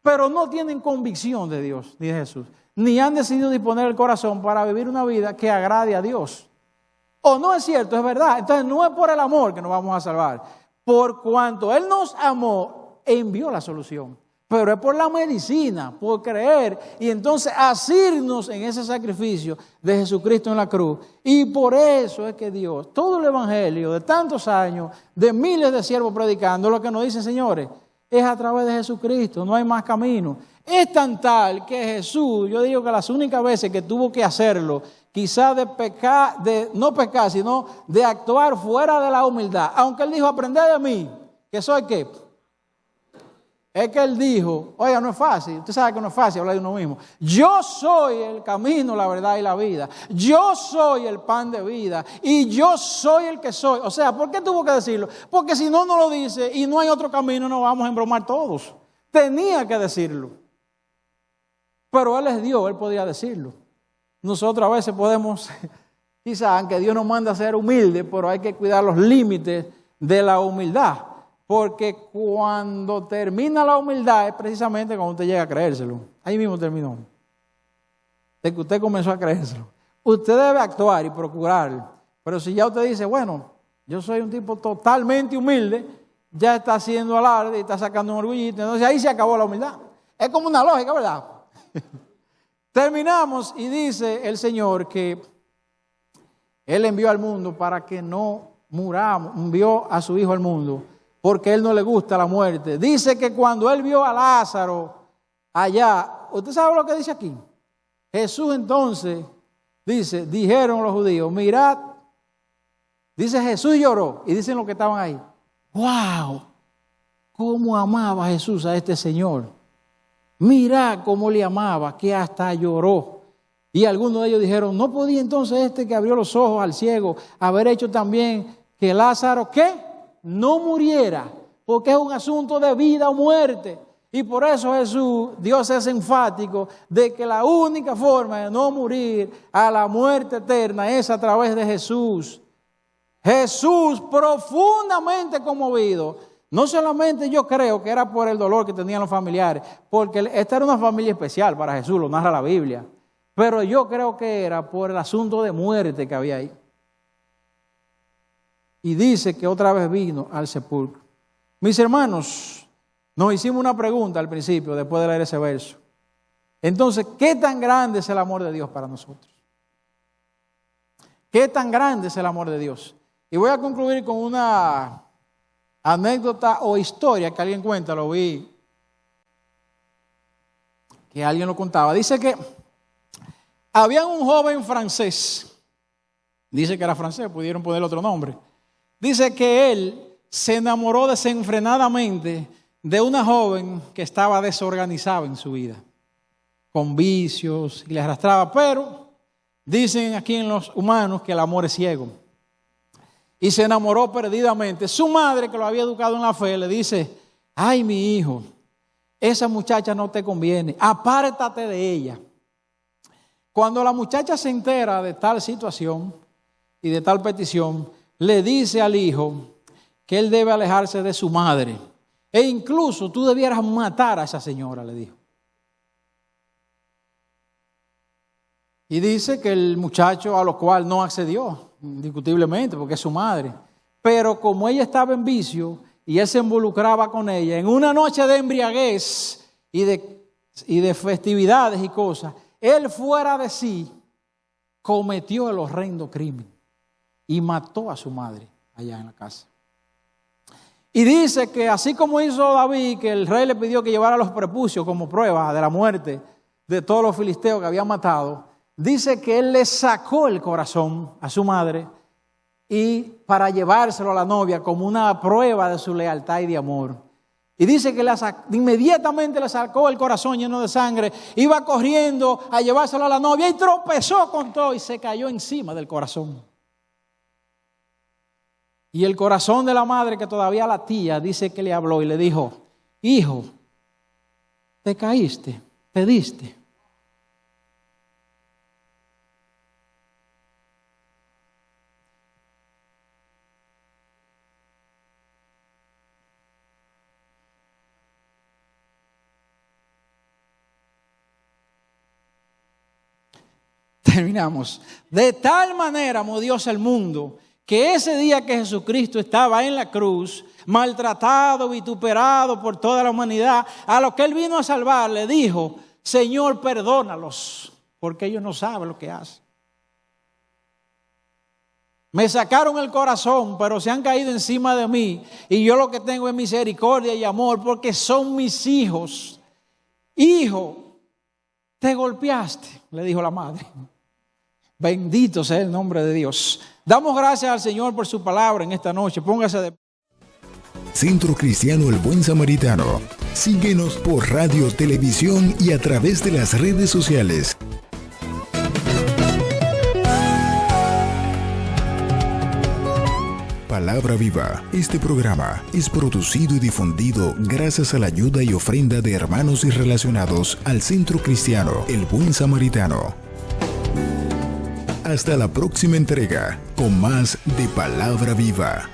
Pero no tienen convicción de Dios, ni de Jesús. Ni han decidido disponer el corazón para vivir una vida que agrade a Dios. O no es cierto, es verdad. Entonces no es por el amor que nos vamos a salvar. Por cuanto Él nos amó, envió la solución. Pero es por la medicina, por creer y entonces asirnos en ese sacrificio de Jesucristo en la cruz. Y por eso es que Dios, todo el evangelio de tantos años, de miles de siervos predicando, lo que nos dicen, señores, es a través de Jesucristo, no hay más camino. Es tan tal que Jesús, yo digo que las únicas veces que tuvo que hacerlo, quizás de pecar, de no pecar, sino de actuar fuera de la humildad. Aunque Él dijo, aprended de mí, que soy ¿qué? Es que Él dijo, oiga, no es fácil, usted sabe que no es fácil hablar de uno mismo. Yo soy el camino, la verdad y la vida. Yo soy el pan de vida y yo soy el que soy. O sea, ¿por qué tuvo que decirlo? Porque si no, no lo dice y no hay otro camino, nos vamos a embromar todos. Tenía que decirlo. Pero Él es Dios, Él podía decirlo. Nosotros a veces podemos, quizás, aunque Dios nos manda a ser humildes, pero hay que cuidar los límites de la humildad. Porque cuando termina la humildad es precisamente cuando usted llega a creérselo. Ahí mismo terminó. De que usted comenzó a creérselo. Usted debe actuar y procurar. Pero si ya usted dice, bueno, yo soy un tipo totalmente humilde, ya está haciendo alarde y está sacando un orgullito. Entonces ahí se acabó la humildad. Es como una lógica, ¿verdad? Terminamos y dice el Señor que Él envió al mundo para que no muramos. Envió a su Hijo al mundo. Porque a Él no le gusta la muerte. Dice que cuando Él vio a Lázaro allá, ¿usted sabe lo que dice aquí? Jesús entonces dice, dijeron los judíos, mirad, dice Jesús lloró, y dicen los que estaban ahí, wow, cómo amaba Jesús a este Señor. Mirad cómo le amaba, que hasta lloró. Y algunos de ellos dijeron, ¿no podía entonces este que abrió los ojos al ciego haber hecho también que Lázaro, ¿qué? No muriera, porque es un asunto de vida o muerte. Y por eso Dios es enfático de que la única forma de no morir a la muerte eterna es a través de Jesús. Jesús profundamente conmovido. No solamente yo creo que era por el dolor que tenían los familiares, porque esta era una familia especial para Jesús, lo narra la Biblia. Pero yo creo que era por el asunto de muerte que había ahí. Y dice que otra vez vino al sepulcro. Mis hermanos, nos hicimos una pregunta al principio, después de leer ese verso. Entonces, ¿qué tan grande es el amor de Dios para nosotros? ¿Qué tan grande es el amor de Dios? Y voy a concluir con una anécdota o historia que alguien cuenta, lo vi, que alguien lo contaba. Dice que había un joven francés, dice que era francés, pudieron poner otro nombre. Dice que él se enamoró desenfrenadamente de una joven que estaba desorganizada en su vida, con vicios, y le arrastraba, pero dicen aquí en los humanos que el amor es ciego. Y se enamoró perdidamente. Su madre, que lo había educado en la fe, le dice, ay, mi hijo, esa muchacha no te conviene, apártate de ella. Cuando la muchacha se entera de tal situación y de tal petición, le dice al hijo que él debe alejarse de su madre. E incluso tú debieras matar a esa señora, le dijo. Y dice que el muchacho a lo cual no accedió, indiscutiblemente, porque es su madre. Pero como ella estaba en vicio y él se involucraba con ella, en una noche de embriaguez y de festividades y cosas, él fuera de sí cometió el horrendo crimen y mató a su madre allá en la casa. Y dice que así como hizo David, que el rey le pidió que llevara los prepucios como prueba de la muerte de todos los filisteos que había matado, dice que él le sacó el corazón a su madre y para llevárselo a la novia como una prueba de su lealtad y de amor. Y dice que inmediatamente le sacó el corazón lleno de sangre, iba corriendo a llevárselo a la novia y tropezó con todo y se cayó encima del corazón. Y el corazón de la madre, que todavía latía, dice que le habló y le dijo, hijo, te caíste, te diste. Terminamos. De tal manera amó Dios al mundo, que ese día que Jesucristo estaba en la cruz, maltratado, vituperado por toda la humanidad, a lo que Él vino a salvar, le dijo, Señor, perdónalos, porque ellos no saben lo que hacen. Me sacaron el corazón, pero se han caído encima de mí, y yo lo que tengo es misericordia y amor, porque son mis hijos. Hijo, te golpeaste, le dijo la madre. Bendito sea el nombre de Dios. Damos gracias al Señor por su palabra en esta noche. Póngase de... Centro Cristiano El Buen Samaritano. Síguenos por radio, televisión y a través de las redes sociales. Palabra Viva. Este programa es producido y difundido gracias a la ayuda y ofrenda de hermanos y relacionados al Centro Cristiano El Buen Samaritano. Hasta la próxima entrega con más de Palabra Viva.